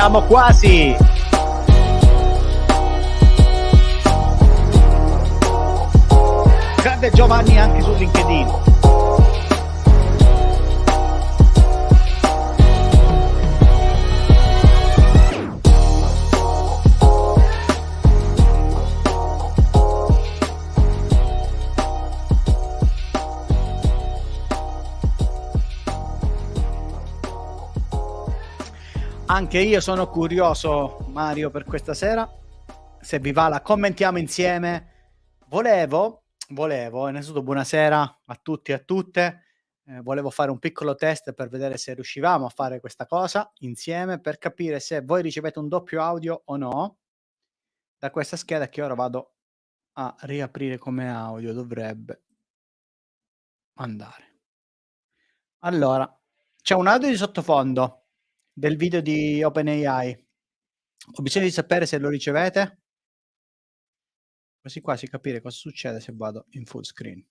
siamo quasi. Grande Giovanni anche su LinkedIn. Anche io sono curioso, Mario, per questa sera. Se vi va la commentiamo insieme. Volevo, innanzitutto buonasera a tutti e a tutte. Volevo fare un piccolo test per vedere se riuscivamo a fare questa cosa insieme, per capire se voi ricevete un doppio audio o no da questa scheda che ora vado a riaprire come audio. Dovrebbe andare. Allora, c'è un audio di sottofondo del video di OpenAI. Ho bisogno di sapere se lo ricevete, così quasi capire cosa succede se vado in full screen.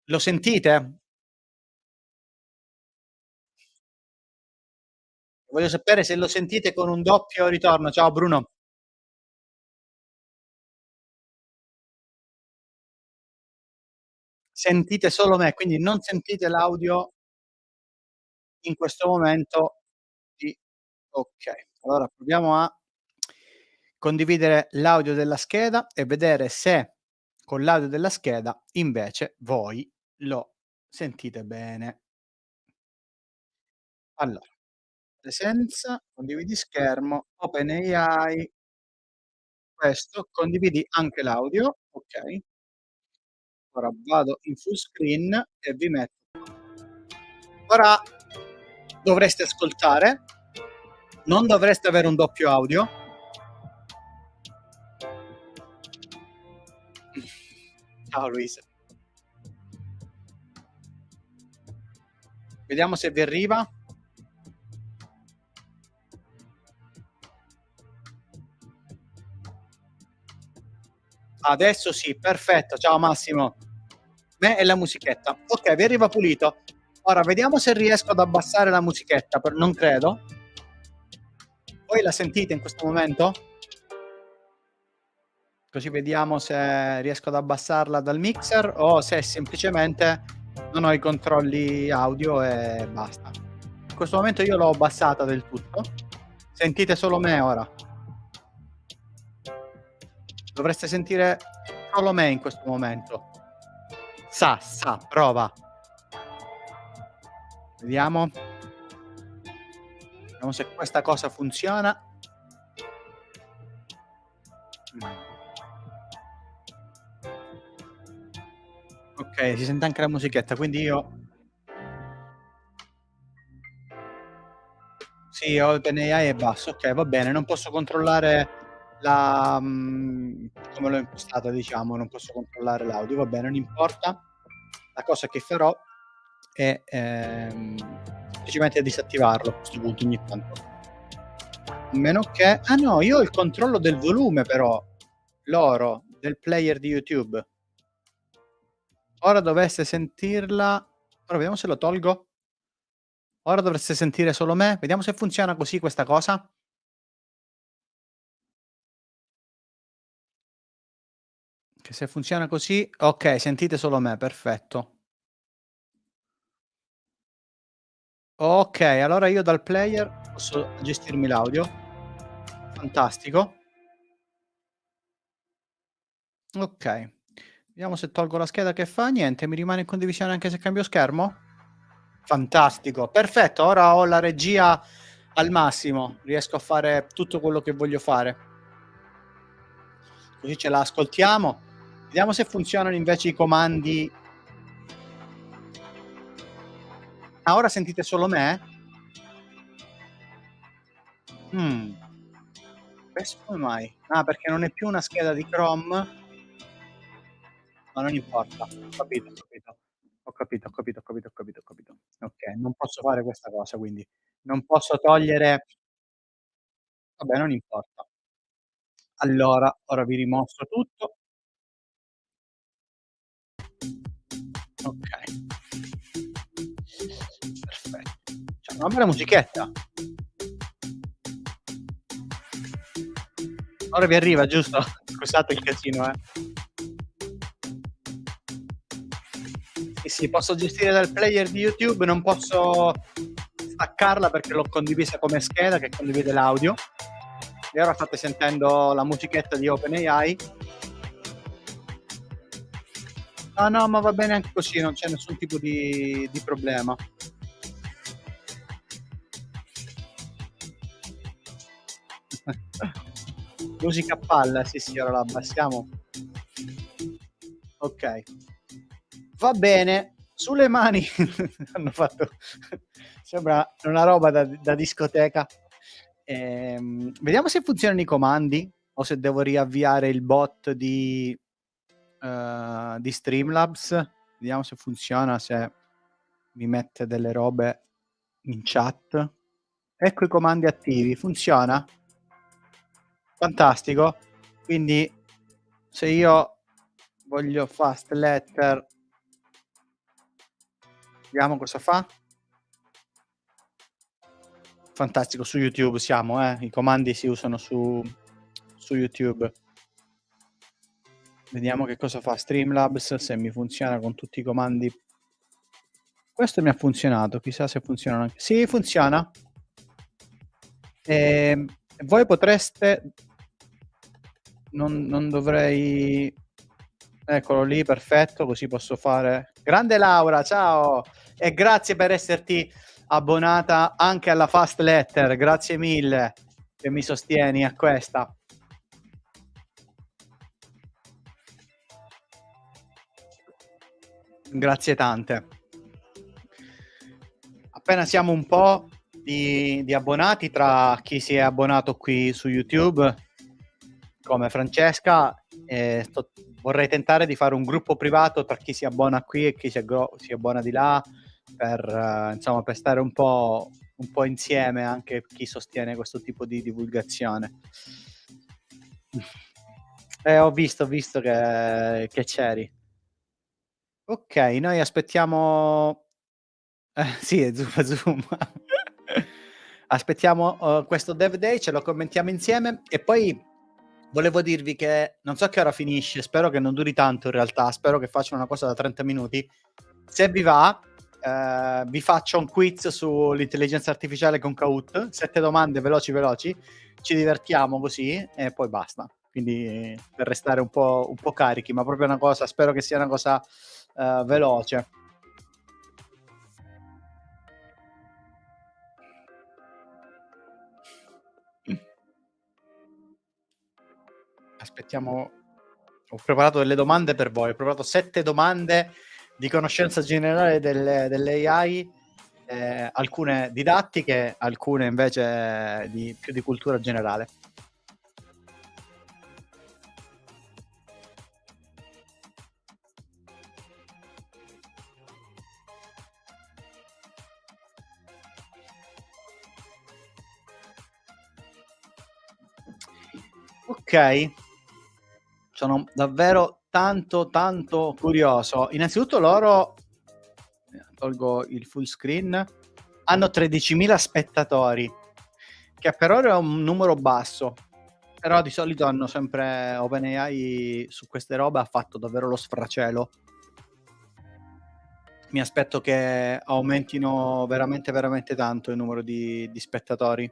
Lo sentite? Voglio sapere se lo sentite con un doppio ritorno. Ciao Bruno. Sentite solo me, quindi non sentite l'audio in questo momento di okay. Allora proviamo a condividere l'audio della scheda e vedere se con l'audio della scheda invece voi lo sentite bene. Allora, presenza, condividi schermo, OpenAI, questo, condividi anche l'audio, okay. Ora vado in full screen e vi metto. Ora dovreste ascoltare, non dovreste avere un doppio audio. Ciao Luisa. Vediamo se vi arriva. Adesso sì, perfetto. Ciao Massimo. Me e la musichetta. Okay, vi arriva pulito. Ora vediamo se riesco ad abbassare la musichetta, non credo. Voi la sentite in questo momento? Così vediamo se riesco ad abbassarla dal mixer o se semplicemente non ho i controlli audio e basta. In questo momento io l'ho abbassata del tutto. Sentite solo me ora. Dovreste sentire solo me in questo momento. Prova. Vediamo. Vediamo se questa cosa funziona. Okay, si sente anche la musichetta, quindi io sì, OpenAI è basso. Okay, va bene, non posso controllare la come l'ho impostata diciamo, non posso controllare l'audio, va bene, non importa. La cosa che farò è, semplicemente disattivarlo a questo punto ogni tanto. A meno che ah no, io ho il controllo del volume però, loro, del player di YouTube. Ora dovesse sentirla ora vediamo se lo tolgo. Ora dovreste sentire solo me. Vediamo se funziona così questa cosa. Che se funziona così okay, sentite solo me, perfetto. Okay, allora io dal player posso gestirmi l'audio. Fantastico. Okay. Vediamo se tolgo la scheda che fa. Niente, mi rimane in condivisione anche se cambio schermo? Fantastico, perfetto, ora ho la regia al massimo, riesco a fare tutto quello che voglio fare. Così ce la ascoltiamo. Vediamo se funzionano invece i comandi. Ah, ora sentite solo me? Mh, questo come mai? Ah, perché non è più una scheda di Chrome? Ma non importa, ho capito, ho capito. Ho capito, ho capito, ho capito, ho capito, ho capito. Okay, non posso fare questa cosa quindi. Non posso togliere vabbè non importa. Allora, ora vi rimostro tutto. Okay. Perfetto. C'è una bella musichetta. Ora vi arriva, giusto? Scusate il casino, eh. Sì, sì, posso gestire dal player di YouTube, non posso staccarla perché l'ho condivisa come scheda che condivide l'audio. E ora state sentendo la musichetta di OpenAI. No, no, ma va bene anche così, non c'è nessun tipo di problema. Musica a palla, sì, sì, ora la abbassiamo. Okay. Va bene, sulle mani hanno fatto sembra una roba da discoteca. Vediamo se funzionano i comandi o se devo riavviare il bot di Streamlabs. Vediamo se funziona, se mi mette delle robe in chat. Ecco i comandi attivi, funziona? Fantastico. Quindi se io voglio fast letter, vediamo cosa fa. Fantastico, su YouTube siamo, i comandi si usano su YouTube. Vediamo che cosa fa Streamlabs, se mi funziona con tutti i comandi. Questo mi ha funzionato, chissà se funzionano anche sì, funziona. Ehm, Voi potreste non dovrei eccolo lì, perfetto, così posso fare grande Laura, ciao e grazie per esserti abbonata anche alla Fast Letter, grazie mille che mi sostieni a questa. Grazie tante. Appena siamo un po' di abbonati tra chi si è abbonato qui su YouTube, come Francesca, vorrei tentare di fare un gruppo privato tra chi si abbona qui e chi si abbona di là, per insomma, per stare un po' insieme, anche chi sostiene questo tipo di divulgazione. Ho visto che c'eri. Okay, noi aspettiamo sì, è Zoom, è Zoom. Aspettiamo, questo Dev Day, ce lo commentiamo insieme e poi volevo dirvi che non so a che ora finisce, spero che non duri tanto in realtà, spero che faccia una cosa da 30 minuti. Se vi va, vi faccio un quiz sull'intelligenza artificiale con Kahoot, 7 domande veloci, veloci, ci divertiamo così e poi basta. Quindi per restare un po' carichi, ma proprio una cosa spero che sia una cosa, veloce. Aspettiamo, ho preparato delle domande per voi, ho preparato 7 domande di conoscenza generale dell'AI, alcune didattiche, alcune invece più di cultura generale. Okay, sono davvero tanto, tanto curioso. Innanzitutto loro tolgo il full screen, hanno 13.000 spettatori, che per ora è un numero basso, però di solito hanno sempre OpenAI su queste robe ha fatto davvero lo sfracelo. Mi aspetto che aumentino veramente, veramente tanto il numero di spettatori.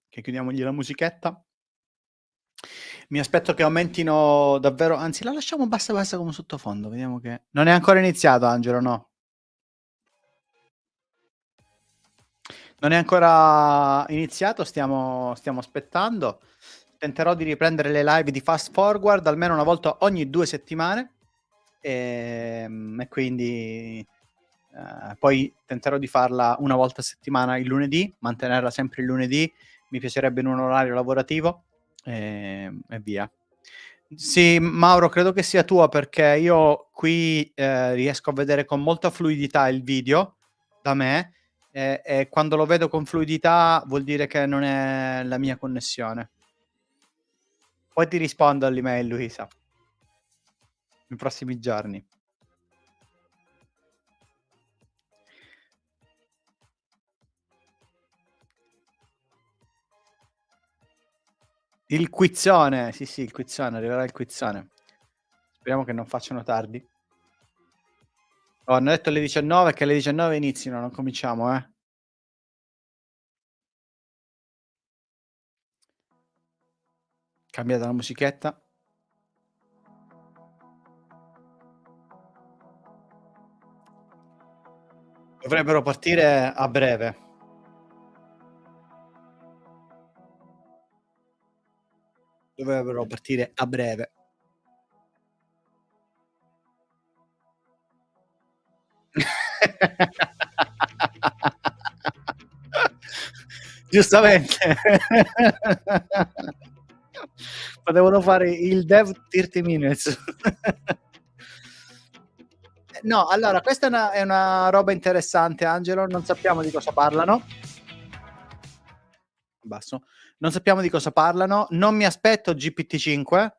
Che chiudiamogli la musichetta. Mi aspetto che aumentino davvero, anzi la lasciamo bassa, bassa come sottofondo, vediamo che non è ancora iniziato Angelo, no? Non è ancora iniziato, stiamo aspettando. Tenterò di riprendere le live di Fast Forward almeno una volta ogni 2 settimane, e quindi, poi tenterò di farla una volta a settimana il lunedì, mantenerla sempre il lunedì, mi piacerebbe in un orario lavorativo, e via. Sì, Mauro, credo che sia tua perché io qui, riesco a vedere con molta fluidità il video da me, e quando lo vedo con fluidità vuol dire che non è la mia connessione. Poi ti rispondo all'email Luisa, nei prossimi giorni. Il quizzone, sì, il quizzone, arriverà il quizzone. Speriamo che non facciano tardi. Oh, hanno detto alle 19, che alle 19 inizino, non cominciamo, Cambiata la musichetta. Dovrebbero partire a breve. Dovrebbero partire a breve. Giustamente. Potevano fare il dev 30 minutes. No, allora questa è una roba interessante, Angelo, non sappiamo di cosa parlano. Basso. Non sappiamo di cosa parlano. Non mi aspetto GPT-5,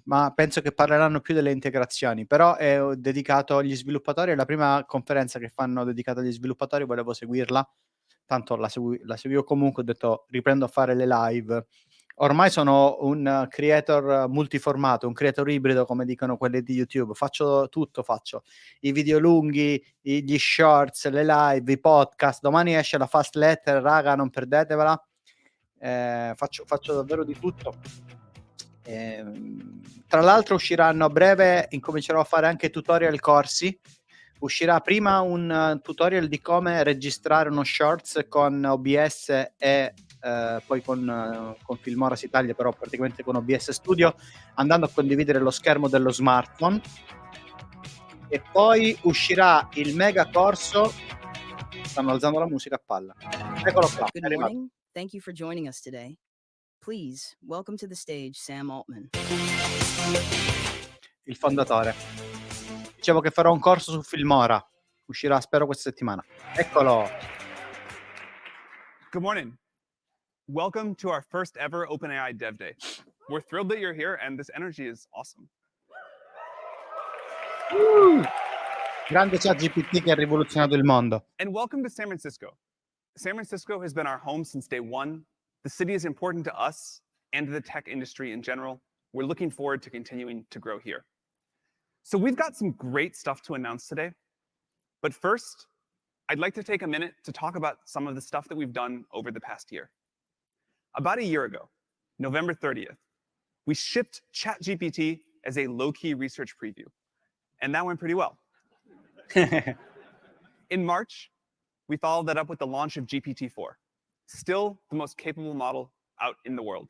ma penso che parleranno più delle integrazioni, però è dedicato agli sviluppatori, è la prima conferenza che fanno dedicata agli sviluppatori, volevo seguirla, tanto la seguivo comunque, ho detto riprendo a fare le live. Ormai sono un creator multiformato, un creator ibrido come dicono quelli di YouTube, faccio tutto, faccio i video lunghi, gli shorts, le live, i podcast. Domani esce la fast letter, raga, non perdetevela. Faccio davvero di tutto. Tra l'altro usciranno a breve, incomincerò a fare anche tutorial corsi. Uscirà prima un tutorial di come registrare uno shorts con OBS e poi con Filmora si taglia, però praticamente con OBS Studio, andando a condividere lo schermo dello smartphone. E poi uscirà il mega corso. Stanno alzando la musica a palla. Eccolo qua, è Good arrivato. morning. Thank you for joining us today. Please welcome to the stage Sam Altman. Il fondatore. Dicevo che farò un corso su Filmora. Uscirà spero questa settimana. Eccolo. Good morning. Welcome to our first ever OpenAI DevDay. We're thrilled that you're here and this energy is awesome. Grande ChatGPT che ha rivoluzionato il mondo. And welcome to San Francisco. San Francisco has been our home since day one. The city is important to us and to the tech industry in general. We're looking forward to continuing to grow here. So we've got some great stuff to announce today. But first, I'd like to take a minute to talk about some of the stuff that we've done over the past year. About a year ago, November 30th, we shipped ChatGPT as a low-key research preview, and that went pretty well. In March, we followed that up with the launch of GPT-4, still the most capable model out in the world.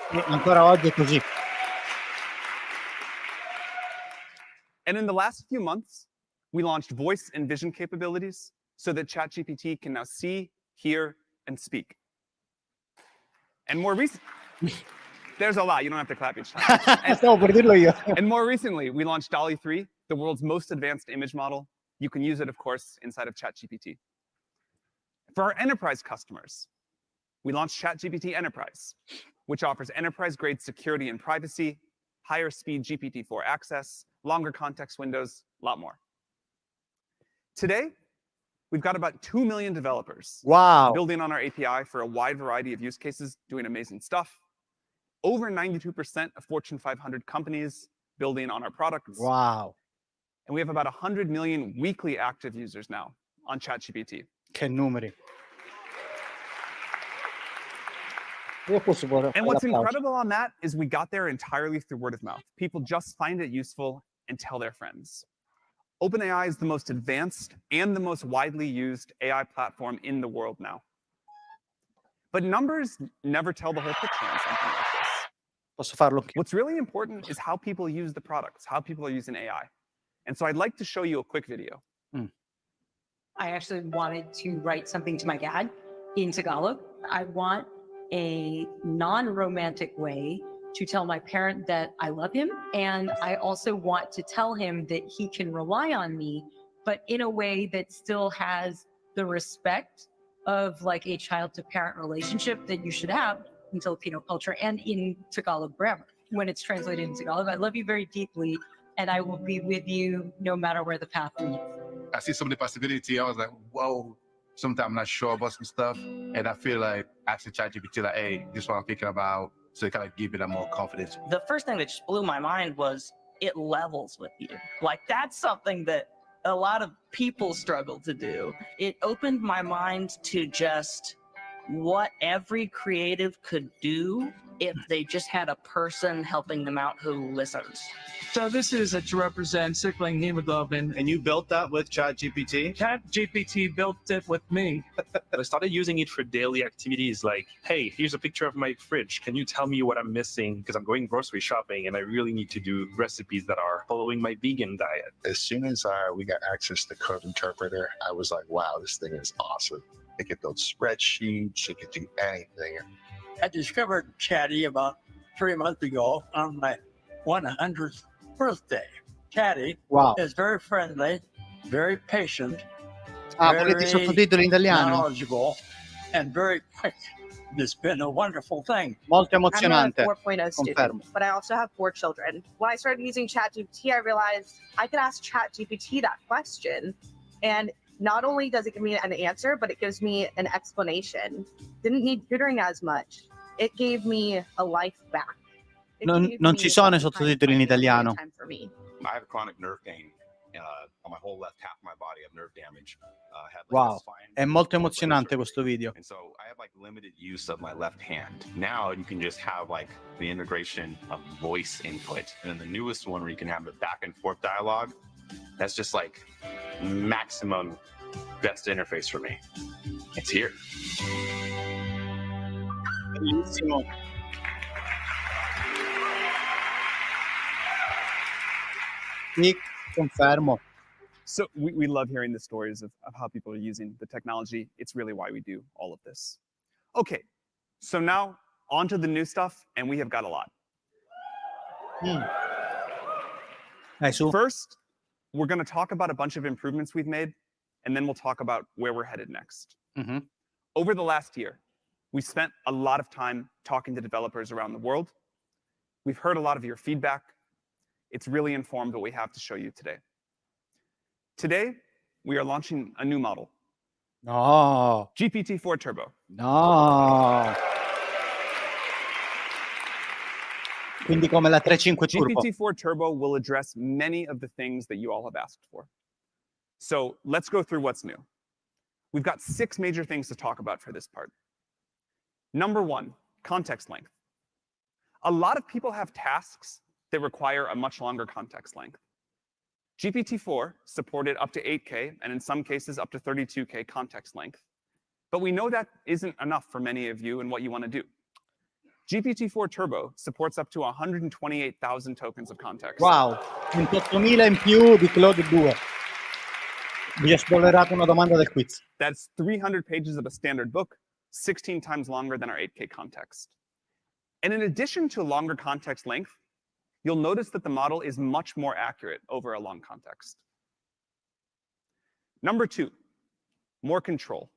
Ancora oggi è così. And in the last few months, we launched voice and vision capabilities so that ChatGPT can now see, hear, and speak. And more recently, there's a lot, you don't have to clap each time. Stavo per dirlo io. And more recently, we launched DALL-E 3, the world's most advanced image model. You can use it, of course, inside of ChatGPT. For our enterprise customers, we launched ChatGPT Enterprise, which offers enterprise-grade security and privacy, higher speed GPT-4 access, longer context windows, a lot more. Today, we've got about 2 million developers building on our API for a wide variety of use cases, doing amazing stuff. Over 92% of Fortune 500 companies building on our products. Wow. And we have about 100 million weekly active users now on ChatGPT. Che numeri. And what's incredible on that is we got there entirely through word of mouth. People just find it useful and tell their friends. OpenAI is the most advanced and the most widely used AI platform in the world now. But numbers never tell the whole picture on something like this. Posso farlo anche. What's really important is how people use the products, how people are using AI. And so I'd like to show you a quick video. I actually wanted to write something to my dad in Tagalog. I want a non-romantic way to tell my parent that I love him. And I also want to tell him that he can rely on me, but in a way that still has the respect of like a child to parent relationship that you should have in Filipino culture and in Tagalog grammar. When it's translated in Tagalog, I love you very deeply and I will be with you no matter where the path leads. I see some of the possibility. I was like, whoa, sometimes I'm not sure about some stuff. And I feel like asking ChatGPT, like, hey, this is what I'm thinking about, so it kind of give it a more confidence. The first thing that just blew my mind was it levels with you. Like, that's something that a lot of people struggle to do. It opened my mind to just what every creative could do if they just had a person helping them out who listens. So this is to represent circulating hemoglobin. And you built that with ChatGPT? ChatGPT built it with me. I started using it for daily activities like, hey, here's a picture of my fridge. Can you tell me what I'm missing? Because I'm going grocery shopping and I really need to do recipes that are following my vegan diet. As soon as we got access to Code Interpreter, I was like, wow, this thing is awesome. It could build spreadsheets, it could do anything. I discovered Chatty about 3 months ago on my 100th birthday. Chatty Wow. is very friendly, very patient, Ah, volete i sottotitoli in italiano? knowledgeable, and very quick. It's been a wonderful thing. Molto I'm a emozionante. 4.0 student, Confermo. but I also have 4 children. When I started using ChatGPT, I realized I could ask ChatGPT that question, and not only does it give me an answer, but it gives me an explanation. Didn't need tutoring as much. It gave me a life back. It Non gave ci me sono i time sottotitoli in for italiano. time for me. I have chronic nerve pain on my whole left half of my body. I have nerve damage. I had, like, Wow, a spine è molto bracer. emozionante questo video. And so I have like limited use of my left hand. Now you can just have like the integration of voice input. And then the newest one where you can have the back and forth dialogue. That's just like maximum best interface for me. It's here. Bellissimo. Sì, confermo. So we love hearing the stories of how people are using the technology. It's really why we do all of this. Okay, so now on to the new stuff, and we have got a lot. Su. First, we're going to talk about a bunch of improvements we've made, and then we'll talk about where we're headed next. Mhm. Over the last year, we spent a lot of time talking to developers around the world. We've heard a lot of your feedback. It's really informed what we have to show you today. Today, we are launching a new model, No, GPT-4 Turbo. no. Quindi come la 3.5 Turbo. GPT-4 Turbo will address many of the things that you all have asked for. So let's go through what's new. We've got 6 major things to talk about for this part. Number 1, context length. A lot of people have tasks that require a much longer context length. GPT-4 supported up to 8K, and in some cases up to 32K context length. But we know that isn't enough for many of you and what you want to do. GPT-4 Turbo supports up to 128,000 tokens of context. Wow, 28.000 in più di Claude 2. Vi ho spoilerato una domanda del quiz. That's 300 pages of a standard book, 16 times longer than our 8K context. And in addition to longer context length, you'll notice that the model is much more accurate over a long context. Number 2, more control.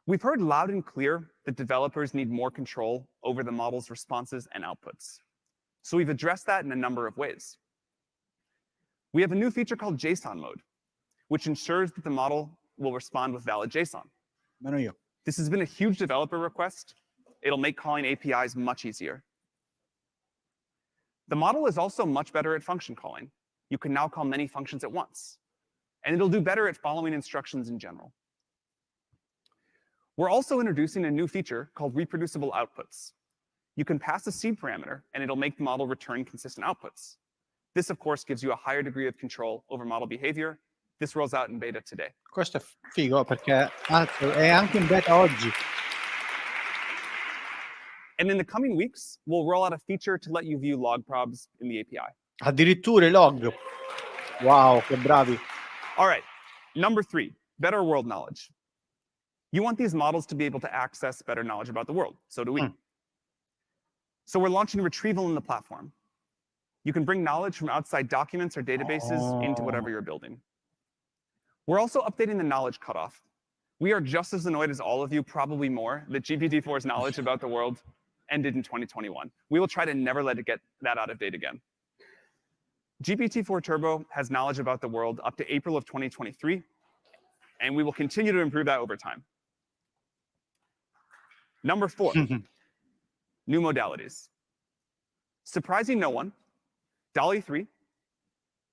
We've heard loud and clear that developers need more control over the model's responses and outputs. So we've addressed that in a number of ways. We have a new feature called JSON mode, which ensures that the model will respond with valid JSON. Meno io. This has been a huge developer request. It'll make calling APIs much easier. The model is also much better at function calling. You can now call many functions at once. And it'll do better at following instructions in general. We're also introducing a new feature called reproducible outputs. You can pass a seed parameter, and it'll make the model return consistent outputs. This, of course, gives you a higher degree of control over model behavior. This rolls out in beta today. Questo è figo perché è anche in beta oggi. And in the coming weeks, we'll roll out a feature to let you view log probs in the API. Addirittura i log. Wow, che bravi. All right, number 3, better world knowledge. You want these models to be able to access better knowledge about the world. So do we. So we're launching retrieval in the platform. You can bring knowledge from outside documents or databases into whatever you're building. We're also updating the knowledge cutoff. We are just as annoyed as all of you, probably more, that GPT-4's knowledge about the world ended in 2021. We will try to never let it get that out of date again. GPT-4 Turbo has knowledge about the world up to April of 2023, and we will continue to improve that over time. Number 4, new modalities. Surprising no one, DALL-E 3,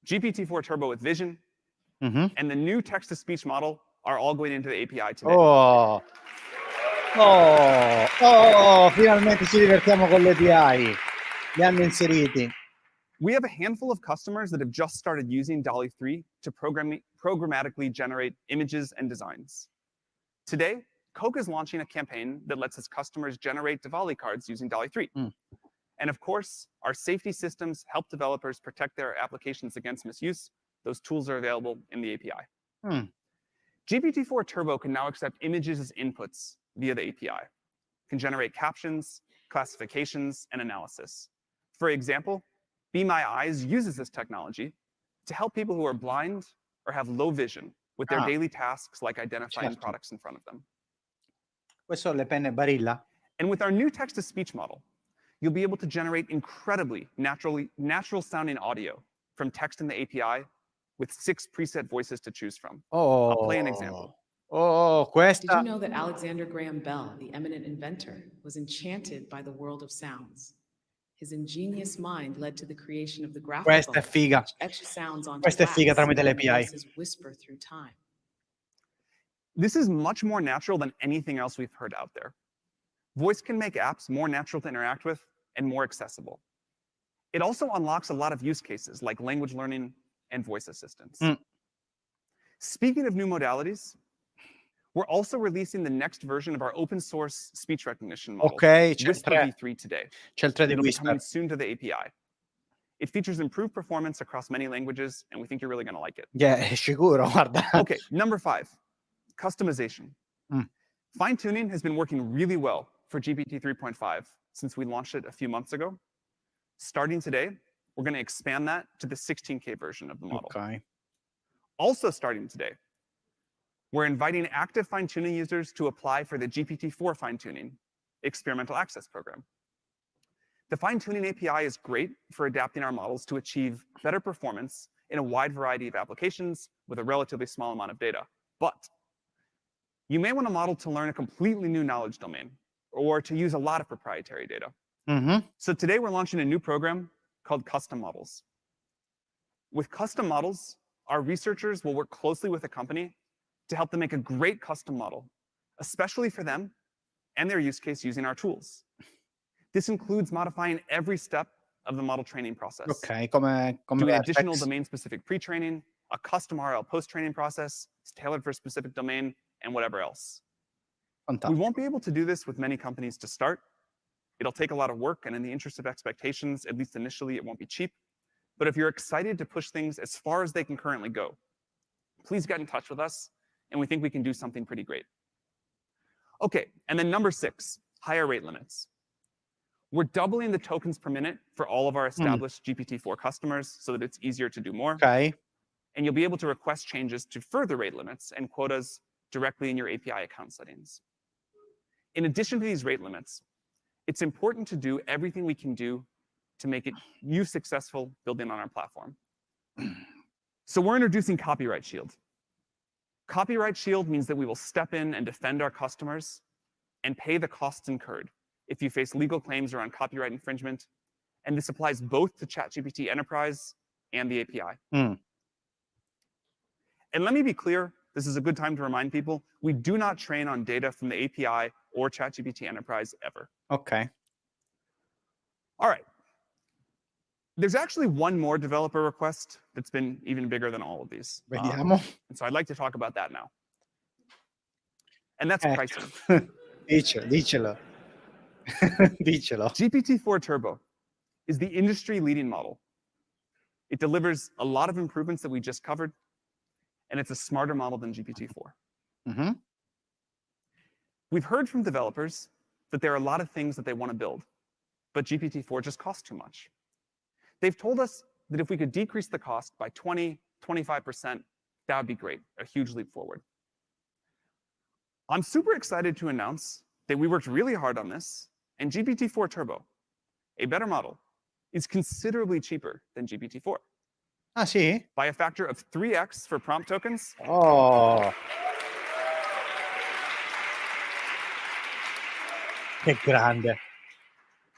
GPT-4 Turbo with Vision, and the new text-to-speech model are all going into the API today. Finalmente ci divertiamo con le API. Li hanno inseriti. We have a handful of customers that have just started using DALL-E 3 to programmatically generate images and designs. Today, Coke is launching a campaign that lets its customers generate Diwali cards using DALL-E 3. And of course, our safety systems help developers protect their applications against misuse. Those tools are available in the API. GPT-4 Turbo can now accept images as inputs via the API, can generate captions, classifications, and analysis. For example, Be My Eyes uses this technology to help people who are blind or have low vision with their daily tasks like identifying products in front of them. Questo le penne Barilla. And with our new text-to-speech model, you'll be able to generate incredibly natural-sounding audio from text in the API with 6 preset voices to choose from. I'll play an example. Questa. Did you know that Alexander Graham Bell, the eminent inventor, was enchanted by the world of sounds? His ingenious mind led to the creation of the graphical, Questa è figa. which etches sounds onto Questa è figa wax, tramite le and API. voices whisper through time. This is much more natural than anything else we've heard out there. Voice can make apps more natural to interact with and more accessible. It also unlocks a lot of use cases like language learning and voice assistance. Speaking of new modalities, we're also releasing the next version of our open source speech recognition model, Whisper v3 today. It'll be coming soon to the API. It features improved performance across many languages, and we think you're really going to like it. Sicuro, guarda. Okay, number 5, customization. Fine-tuning has been working really well for GPT 3.5 since we launched it a few months ago. Starting today, we're going to expand that to the 16K version of the model. Also starting today, we're inviting active fine-tuning users to apply for the GPT-4 fine-tuning experimental access program. The fine-tuning API is great for adapting our models to achieve better performance in a wide variety of applications with a relatively small amount of data. But you may want a model to learn a completely new knowledge domain or to use a lot of proprietary data. So today we're launching a new program called Custom Models. With custom models, our researchers will work closely with a company to help them make a great custom model, especially for them and their use case using our tools. This includes modifying every step of the model training process. Doing additional domain-specific pre-training, a custom RL post-training process, it's tailored for a specific domain, and whatever else. We won't be able to do this with many companies to start. It'll take a lot of work, and in the interest of expectations, at least initially, it won't be cheap. But if you're excited to push things as far as they can currently go, please get in touch with us, and we think we can do something pretty great. Okay, and then number 6, higher rate limits. We're doubling the tokens per minute for all of our established GPT-4 customers so that it's easier to do more. And you'll be able to request changes to further rate limits and quotas directly in your API account settings. In addition to these rate limits, it's important to do everything we can do to make you successful building on our platform. So we're introducing Copyright Shield. Copyright Shield means that we will step in and defend our customers and pay the costs incurred if you face legal claims around copyright infringement. And this applies both to ChatGPT Enterprise and the API. And let me be clear, this is a good time to remind people, we do not train on data from the API or ChatGPT Enterprise ever. All right. There's actually one more developer request that's been even bigger than all of these. And so I'd like to talk about that now. And that's pricing. Dicelo. GPT-4 Turbo is the industry-leading model. It delivers a lot of improvements that we just covered, and it's a smarter model than GPT-4. We've heard from developers that there are a lot of things that they want to build, but GPT-4 just costs too much. They've told us that if we could decrease the cost by 20, 25%, that would be great, a huge leap forward. I'm super excited to announce that we worked really hard on this, and GPT-4 Turbo, a better model, is considerably cheaper than GPT-4. By a factor of 3x for prompt tokens. And 4 Che grande.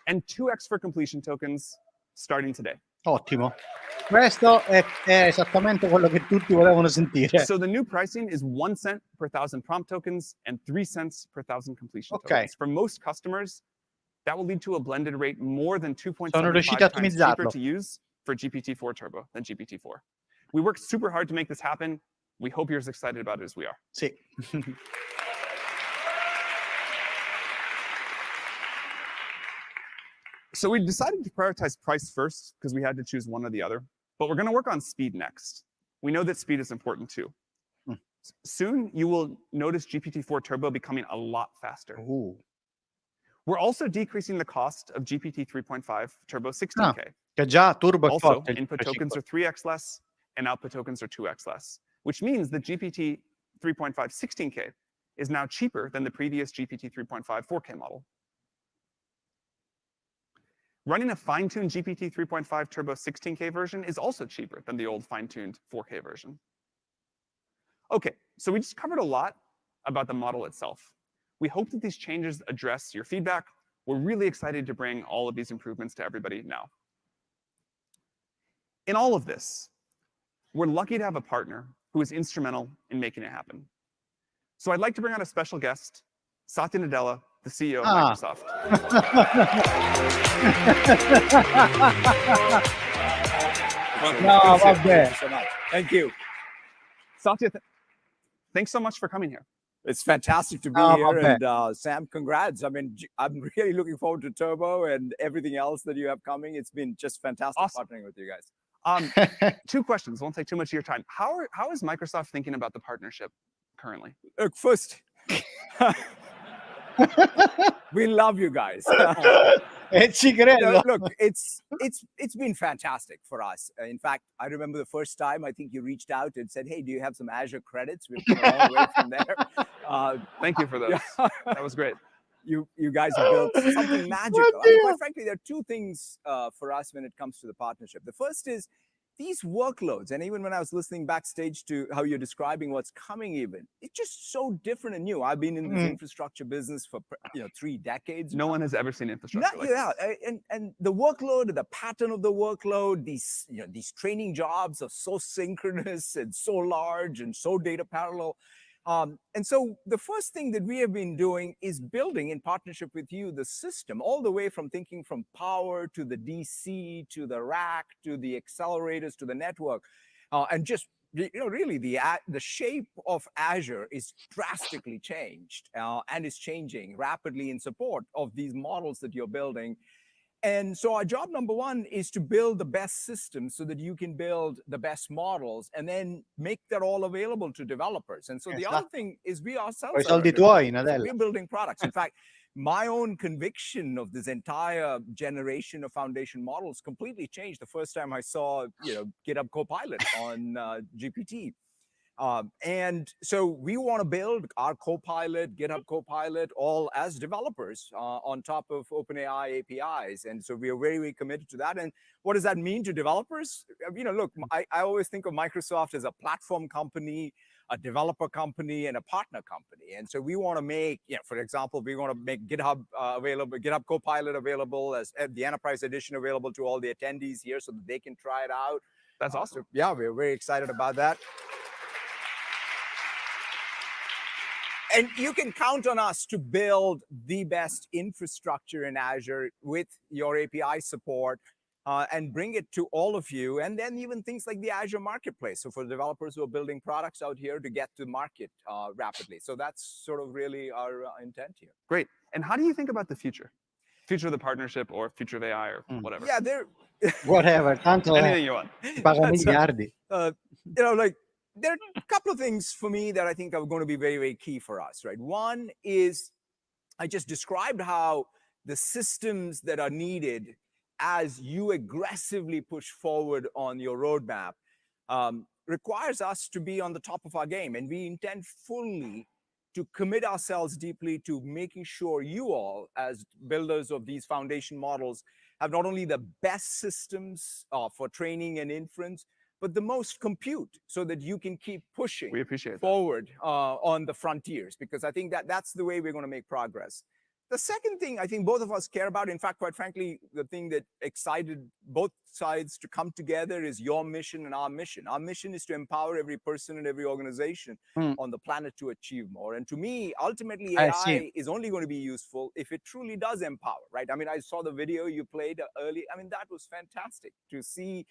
And 2x for completion tokens starting today. Ottimo. Questo è esattamente quello che tutti volevano sentire. So the new pricing is 1 cent per 1,000 prompt tokens and 3 cents per 1,000 completion tokens. For most customers, that will lead to a blended rate more than 2.75 times cheaper to use for GPT-4 Turbo than GPT-4. We worked super hard to make this happen. We hope you're as excited about it as we are. Sì. So we decided to prioritize price first because we had to choose one or the other. But we're going to work on speed next. We know that speed is important too. Soon, you will notice GPT-4 Turbo becoming a lot faster. We're also decreasing the cost of GPT 3.5 Turbo 16K. Che già Turbo Also, input tokens are 3x less and output tokens are 2x less, which means that GPT 3.5 16K is now cheaper than the previous GPT 3.5 4K model. Running a fine-tuned GPT 3.5 Turbo 16K version is also cheaper than the old fine-tuned 4K version. Okay, so we just covered a lot about the model itself. We hope that these changes address your feedback. We're really excited to bring all of these improvements to everybody now. In all of this, we're lucky to have a partner who is instrumental in making it happen. So I'd like to bring on a special guest, Satya Nadella, the CEO of Microsoft. No, vabbè. So much. Thank you. Satya, thanks so much for coming here. It's fantastic to be here. And Sam, congrats. I mean, I'm really looking forward to Turbo and everything else that you have coming. It's been just fantastic partnering with you guys. 2 questions. Won't take too much of your time. How is Microsoft thinking about the partnership currently? Look, first, we love you guys. Ci credo. Look, it's been fantastic for us. In fact, I remember the first time I think you reached out and said, "Hey, do you have some Azure credits?" We've come a long way from there. Thank you for those. That was great. You guys have built something magical. I mean, quite frankly, there are 2 things for us when it comes to the partnership. The first is these workloads, and even when I was listening backstage to how you're describing what's coming, even it's just so different and new. I've been in this infrastructure business for 3 decades. No one has ever seen infrastructure like this. And the workload, the pattern of the workload, these training jobs are so synchronous and so large and so data parallel. And so the first thing that we have been doing is building in partnership with you the system, all the way from thinking from power to the DC to the rack to the accelerators to the network, and just really the shape of Azure is drastically changed and is changing rapidly in support of these models that you're building. And so our job number 1 is to build the best systems so that you can build the best models and then make that all available to developers. And so the other thing is we ourselves we're building products. In fact, my own conviction of this entire generation of foundation models completely changed the first time I saw GitHub Copilot on GPT. And so we want to build our Copilot, GitHub Copilot, all as developers on top of OpenAI APIs. And so we are very, very committed to that. And what does that mean to developers? Look, I always think of Microsoft as a platform company, a developer company, and a partner company. And so we want to make, for example, we want to make GitHub available, GitHub Copilot available as the enterprise edition available to all the attendees here so that they can try it out. That's awesome. So, yeah, we're very excited about that. And you can count on us to build the best infrastructure in Azure with your API support and bring it to all of you. And then even things like the Azure Marketplace. So for developers who are building products out here to get to market rapidly. So that's sort of really our intent here. Great. And how do you think about the future? Future of the partnership or future of AI or whatever? Yeah, there. Whatever. Tanto anything you want. Paga miliardi. There are a couple of things for me that I think are going to be very, very key for us, right? One is I just described how the systems that are needed as you aggressively push forward on your roadmap requires us to be on the top of our game. And we intend fully to commit ourselves deeply to making sure you all, as builders of these foundation models, have not only the best systems for training and inference, but the most compute so that you can keep pushing we appreciate forward on the frontiers, because I think that's the way we're going to make progress. The second thing I think both of us care about, in fact, quite frankly, the thing that excited both sides to come together is your mission and our mission. Our mission is to empower every person and every organization on the planet to achieve more. And to me, ultimately, AI is only going to be useful if it truly does empower, right? I mean, I saw the video you played earlier. I mean, that was fantastic to see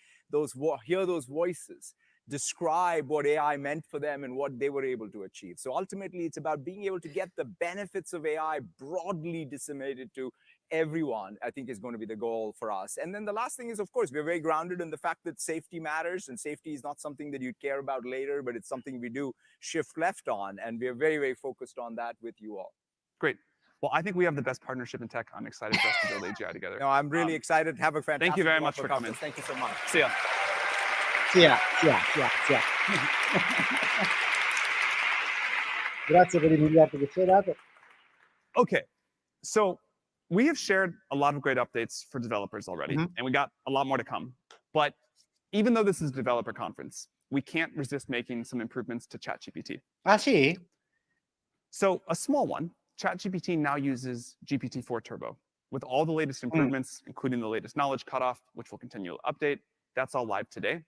hear those voices describe what AI meant for them and what they were able to achieve. So ultimately, it's about being able to get the benefits of AI broadly disseminated to everyone, I think is going to be the goal for us. And then the last thing is, of course, we're very grounded in the fact that safety matters, and safety is not something that you care about later, but it's something we do shift left on. And we're very, very focused on that with you all. Great. Well, I think we have the best partnership in tech. I'm excited for us to build AGI together. No, I'm really excited. Have a fantastic Thank you very much for coming. Thank you so much. See ya. Yeah. Grazie per il miliardo che ci hai dato. Okay, so we have shared a lot of great updates for developers already, and we got a lot more to come. But even though this is a developer conference, we can't resist making some improvements to ChatGPT. Ah, sì? So a small one, ChatGPT now uses GPT-4 Turbo with all the latest improvements, including the latest knowledge cutoff, which will continue to update. That's all live today.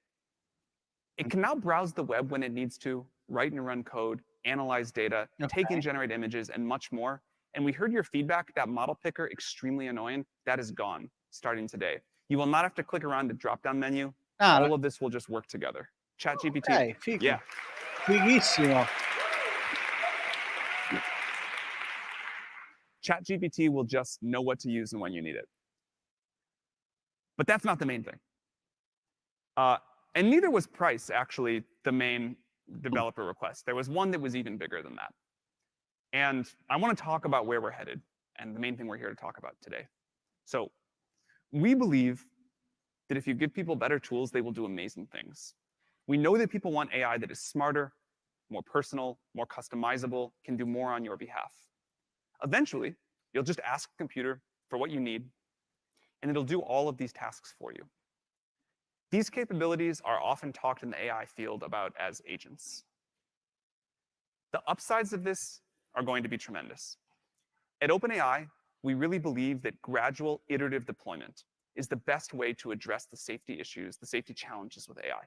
It can now browse the web when it needs to, write and run code, analyze data, take and generate images, and much more. And we heard your feedback, that model picker, extremely annoying. That is gone starting today. You will not have to click around the drop-down menu. All of this will just work together. ChatGPT. Yeah. Fighissimo. ChatGPT will just know what to use and when you need it. But that's not the main thing. And neither was price, actually, the main developer request. There was one that was even bigger than that. And I want to talk about where we're headed, and the main thing we're here to talk about today. So we believe that if you give people better tools, they will do amazing things. We know that people want AI that is smarter, more personal, more customizable, can do more on your behalf. Eventually, you'll just ask a computer for what you need, and it'll do all of these tasks for you. These capabilities are often talked in the AI field about as agents. The upsides of this are going to be tremendous. At OpenAI, we really believe that gradual iterative deployment is the best way to address the safety issues, the safety challenges with AI.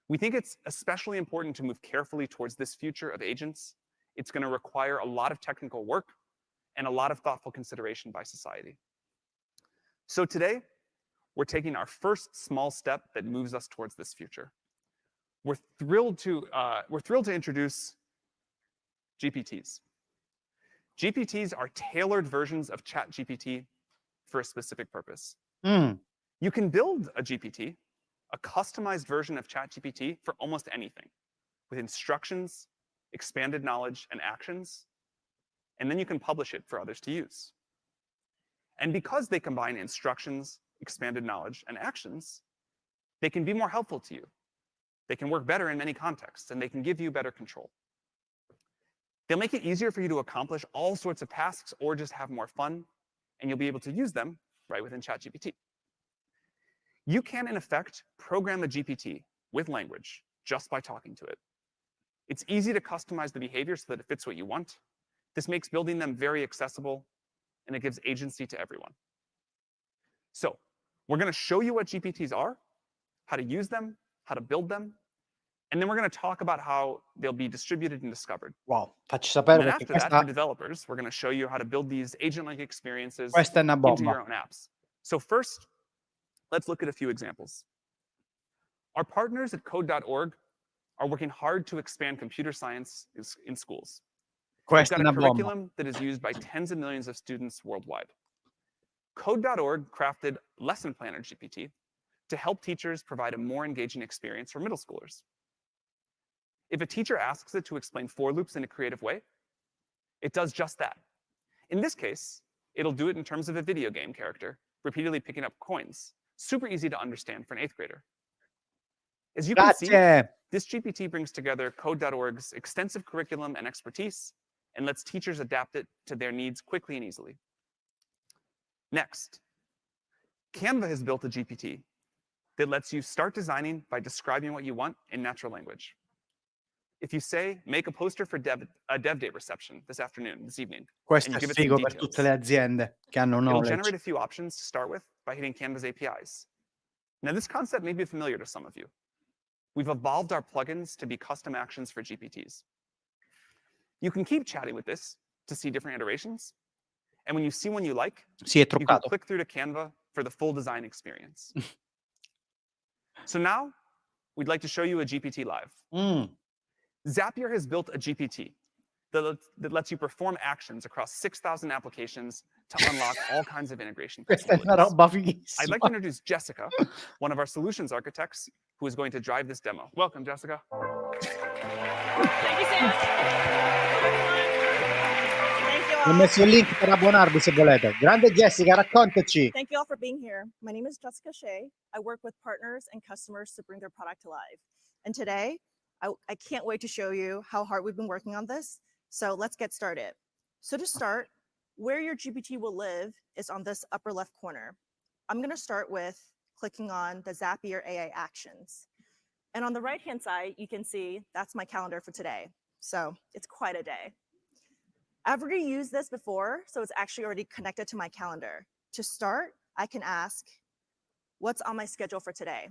We think it's especially important to move carefully towards this future of agents. It's going to require a lot of technical work and a lot of thoughtful consideration by society. So today, we're taking our first small step that moves us towards this future. We're thrilled to introduce GPTs. GPTs are tailored versions of ChatGPT for a specific purpose. You can build a GPT, a customized version of ChatGPT for almost anything, with instructions, expanded knowledge, and actions, and then you can publish it for others to use. And because they combine instructions, expanded knowledge, and actions, they can be more helpful to you. They can work better in many contexts, and they can give you better control. They'll make it easier for you to accomplish all sorts of tasks or just have more fun, and you'll be able to use them right within ChatGPT. You can, in effect, program a GPT with language just by talking to it. It's easy to customize the behavior so that it fits what you want. This makes building them very accessible, and it gives agency to everyone. So we're going to show you what GPTs are, how to use them, how to build them, and then we're going to talk about how they'll be distributed and discovered. Wow, facci sapere And perché after that, for developers, we're going to show you how to build these agent-like experiences questa è una into bomba. your own apps. So first, let's look at a few examples. Our partners at code.org are working hard to expand computer science in schools. We've Questa got è a una bomba. curriculum that is used by tens of millions of students worldwide. Code.org crafted Lesson Planner GPT to help teachers provide a more engaging experience for middle schoolers. If a teacher asks it to explain for loops in a creative way, it does just that. In this case, it'll do it in terms of a video game character, repeatedly picking up coins. Super easy to understand for an 8th grader. As you can see, this GPT brings together Code.org's extensive curriculum and expertise and lets teachers adapt it to their needs quickly and easily. Next, Canva has built a GPT that lets you start designing by describing what you want in natural language. if you say, make a poster for DevDay reception this afternoon, this evening, Questo and è you give it some figo per details, tutte le aziende che hanno it'll knowledge. generate a few options to start with by hitting Canva's APIs. Now, this concept may be familiar to some of you. We've evolved our plugins to be custom actions for GPTs. You can keep chatting with this to see different iterations. And when you see one you like, Sì, è you can truccato. click through to Canva for the full design experience. So now, we'd like to show you a GPT live. Zapier has built a GPT that lets you perform actions across 6,000 applications to unlock all kinds of integration Questa è una possibilities. roba fighissima. I'd like to introduce Jessica, one of our solutions architects, who is going to drive this demo. Welcome, Jessica. Thank you, Sam. Thank you Ho all. messo il link per abbonarvi se volete. Grande Jessica, raccontaci. Thank you all for being here. My name is Jessica Shea. I work with partners and customers to bring their product to life. And today, I can't wait to show you how hard we've been working on this. So let's get started. So to start, where your GPT will live is on this upper left corner. I'm going to start with clicking on the Zapier AI actions. And on the right-hand side, you can see that's my calendar for today. So it's quite a day. I've already used this before, so it's actually already connected to my calendar. To start, I can ask, what's on my schedule for today?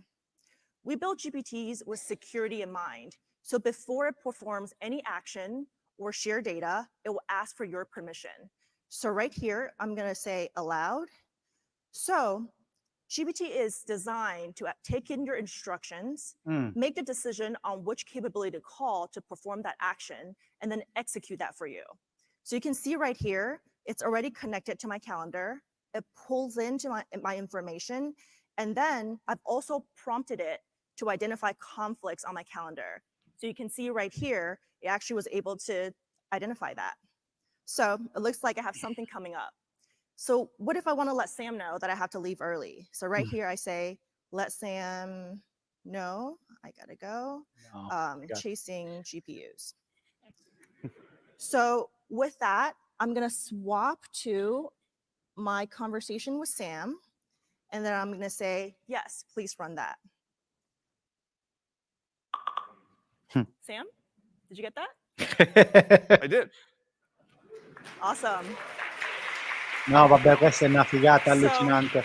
We build GPTs with security in mind. So before it performs any action or share data, it will ask for your permission. So right here, I'm going to say aloud. So GPT is designed to take in your instructions, make the decision on which capability to call to perform that action, and then execute that for you. So you can see right here, it's already connected to my calendar. It pulls into my information. And then I've also prompted it to identify conflicts on my calendar. So you can see right here, it actually was able to identify that. So it looks like I have something coming up. So what if I want to let Sam know that I have to leave early? So right here I say, let Sam know I gotta go, chasing GPUs. So with that, I'm gonna swap to my conversation with Sam. And then I'm gonna say, yes, please run that. Sam, did you get that? I did. Awesome. No, vabbè, questa è una figata allucinante.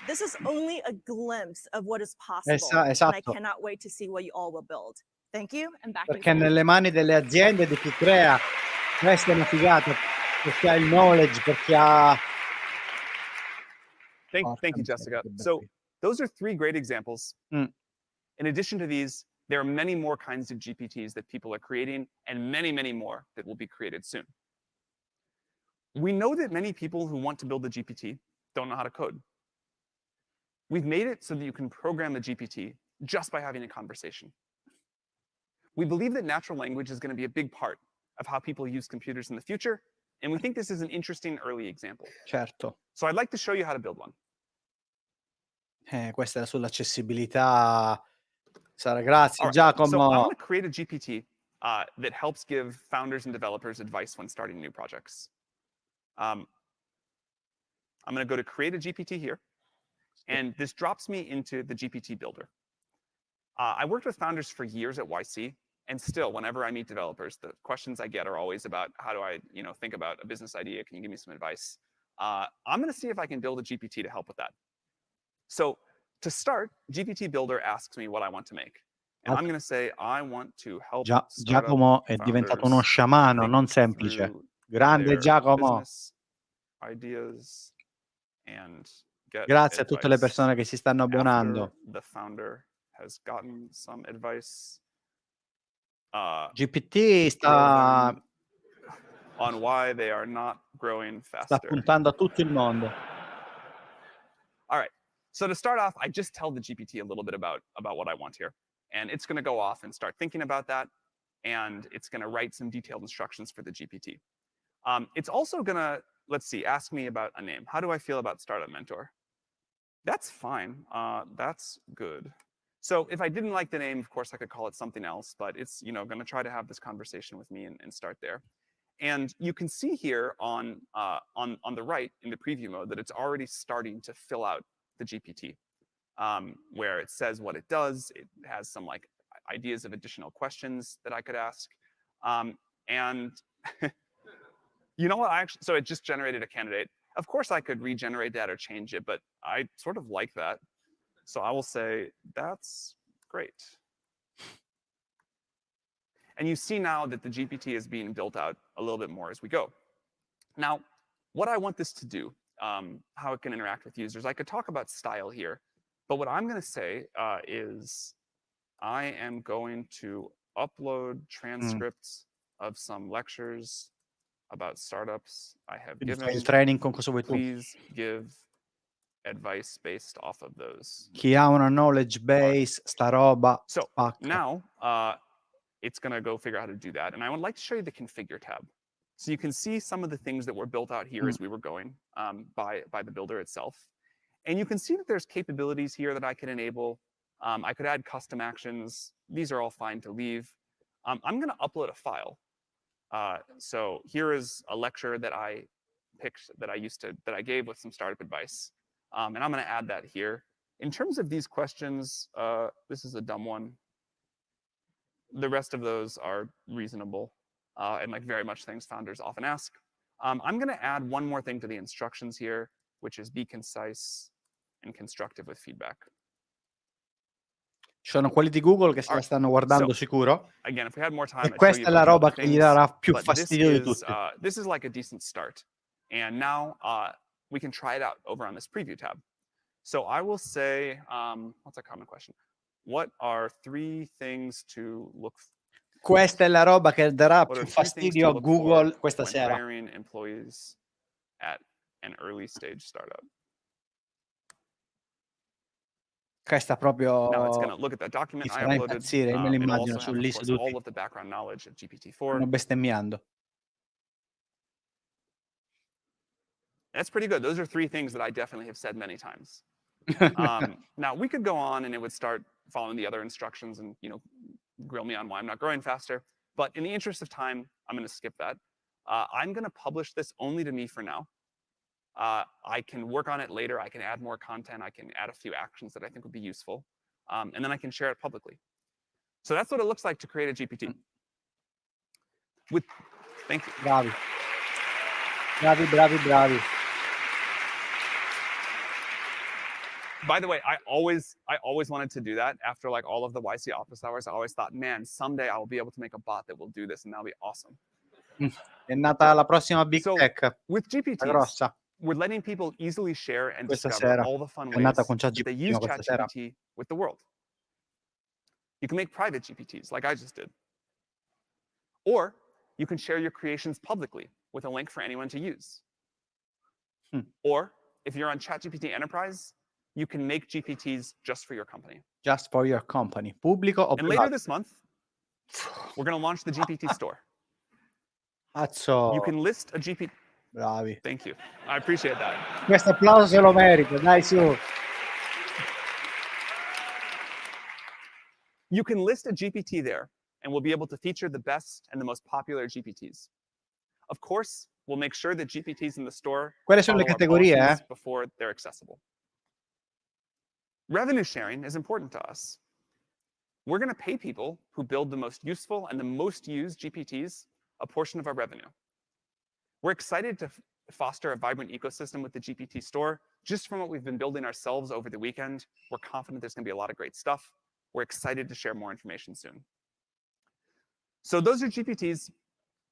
This is only a glimpse of what is possible. Esatto. And I cannot wait to see what you all will build. Thank you, and back Perché to you. nelle mani delle aziende, di chi crea, questa è una figata, per chi ha il knowledge, per chi ha... Thank you, Jessica. So those are 3 great examples. In addition to these, there are many more kinds of GPTs that people are creating, and many, many more that will be created soon. We know that many people who want to build a GPT don't know how to code. We've made it so that you can program a GPT just by having a conversation. We believe that natural language is going to be a big part of how people use computers in the future, and we think this is an interesting early example. Certo. So I'd like to show you how to build one. Questa è sull'accessibilità. Sarà, grazie, Right, Giacomo. so I want to create a GPT that helps give founders and developers advice when starting new projects. I'm going to go to create a GPT here, and this drops me into the GPT builder. I worked with founders for years at YC, and still, whenever I meet developers, the questions I get are always about how do I, think about a business idea? Can you give me some advice? I'm going to see if I can build a GPT to help with that. So to start, GPT Builder asks me what I want to make. And I'm going to say, I want to help Giacomo è diventato uno sciamano, non semplice. Grande Giacomo. Ideas and Grazie a tutte le persone che si stanno abbonando. The founder has gotten some advice. GPT sta on why they are not growing faster. Sta puntando a tutto il mondo. All right. So to start off, I just tell the GPT a little bit about what I want here. And it's going to go off and start thinking about that. And it's going to write some detailed instructions for the GPT. It's also going to, let's see, ask me about a name. How do I feel about Startup Mentor? That's fine. That's good. So if I didn't like the name, of course, I could call it something else. But it's going to try to have this conversation with me and start there. And you can see here on the right in the preview mode that it's already starting to fill out the GPT, where it says what it does. It has some ideas of additional questions that I could ask. And you know what? So it just generated a candidate. Of course, I could regenerate that or change it, but I sort of like that. So I will say, that's great. And you see now that the GPT is being built out a little bit more as we go. Now, what I want this to do, how it can interact with users, I could talk about style here, but what I'm going to say is I am going to upload transcripts of some lectures about startups I have given. Il training con cosa vuoi tu. Please give advice based off of those. Chi ha una knowledge base, sta roba, So spacca. now it's going to go figure out how to do that. And I would like to show you the configure tab. So you can see some of the things that were built out here as we were going by the builder itself. And you can see that there's capabilities here that I can enable. I could add custom actions. These are all fine to leave. I'm going to upload a file. So here is a lecture that I picked that I gave with some startup advice. And I'm going to add that here. In terms of these questions, this is a dumb one. The rest of those are reasonable and like very much things founders often ask. I'm going to add one more thing to the instructions here, which is be concise and constructive with feedback. Ci sono quelli di Google che se la stanno guardando sicuro. Again, if we had more time, E questa è la roba che gli darà più fastidio di tutti. This is like a decent start. And now we can try it out over on this preview tab. So I will say, what's a common question? What are 3 things to look for? Questa è la roba che darà più fastidio a Google questa sera. Hiring employees at an early stage startup. Questa proprio Now it's going to look at that document I farà uploaded. impazzire, me lo It'll immagino also sul have, of lì course, seduti. all of the background knowledge of GPT-4. Stanno bestemmiando. That's pretty good. Those are 3 things that I definitely have said many times. Now we could go on and it would start following the other instructions and grill me on why I'm not growing faster. But in the interest of time, I'm going to skip that. I'm going to publish this only to me for now. I can work on it later. I can add more content. I can add a few actions that I think would be useful. And then I can share it publicly. So that's what it looks like to create a GPT. Thank you. Bravi. Bravi, bravi, bravi. By the way, I always wanted to do that after like all of the YC office hours. I always thought, man, someday I will be able to make a bot that will do this, and that'll be awesome. È nata la prossima Big Tech. With GPTs, grossa. We're letting people easily share and Questa discover sera. all the fun È ways nata con that they use ChatGPT questa sera. ChatGPT with the world. You can make private GPTs like I just did. Or you can share your creations publicly with a link for anyone to use. Or if you're on ChatGPT Enterprise, you can make GPTs just for your company. Just for your company. Pubblico o And privato? later this month, we're going to launch the GPT store. Cazzo. You can list a GPT. Bravi. Thank you. I appreciate that. Questo applauso se lo merita, dai su. You can list a GPT there, and we'll be able to feature the best and the most popular GPTs. Of course, we'll make sure that GPTs in the store Quelle sono le follow our categorie, policies before they're accessible. Revenue sharing is important to us. We're going to pay people who build the most useful and the most used GPTs a portion of our revenue. We're excited to foster a vibrant ecosystem with the GPT store. Just from what we've been building ourselves over the weekend, we're confident there's going to be a lot of great stuff. We're excited to share more information soon. So those are GPTs,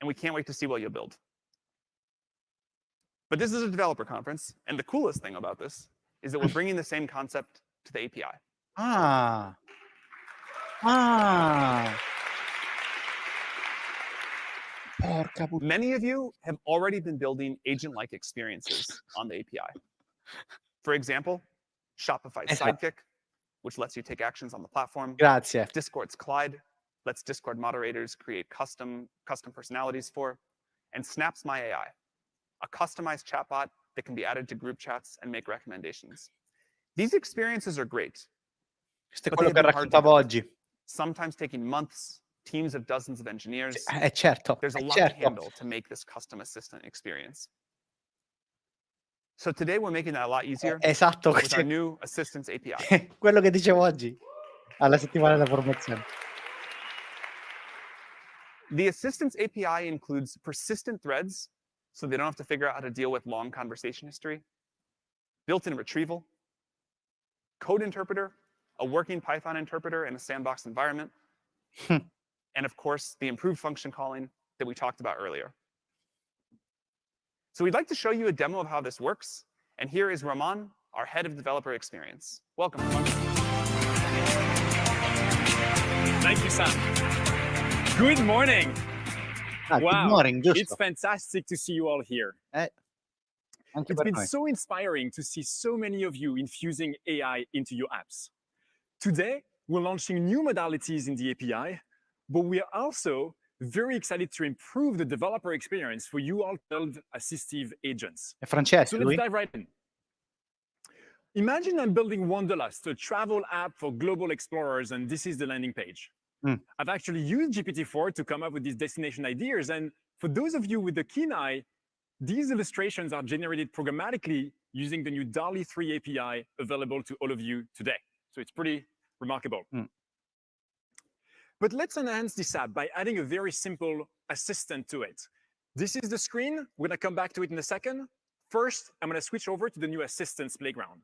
and we can't wait to see what you'll build. But this is a developer conference, and the coolest thing about this is that we're bringing the same concept to the API. Ah. Porca puttana. Many of you have already been building agent-like experiences on the API. For example, Shopify's Sidekick, which lets you take actions on the platform. Grazie. Discord's Clyde lets Discord moderators create custom personalities for. And Snap's My AI, a customized chatbot that can be added to group chats and make recommendations. These experiences are great. Questo è quello che raccontavo oggi. Sometimes taking months, teams of dozens of engineers. Certo. There's a lot to handle to make this custom assistant experience. So today we're making that a lot easier Esatto. with our new Assistants API. Quello che dicevo oggi alla settimana della formazione. The Assistants API includes persistent threads, so they don't have to figure out how to deal with long conversation history, built-in retrieval, code interpreter, a working Python interpreter in a sandbox environment, and of course, the improved function calling that we talked about earlier. So we'd like to show you a demo of how this works, and here is Ramon, our head of developer experience. Welcome, Ramon. Thank you, Sam. Good morning. Good morning, giusto. It's fantastic to see you all here. It's been so inspiring to see so many of you infusing AI into your apps. Today, we're launching new modalities in the API, but we are also very excited to improve the developer experience for you all to build assistive agents. Francesco, so let's dive right in. Imagine I'm building Wanderlust, a travel app for global explorers, and this is the landing page. I've actually used GPT-4 to come up with these destination ideas, and for those of you with the keen eye, these illustrations are generated programmatically using the new DALL-E 3 API available to all of you today. So it's pretty remarkable. But let's enhance this app by adding a very simple assistant to it. This is the screen. We're going to come back to it in a second. First, I'm going to switch over to the new Assistants playground.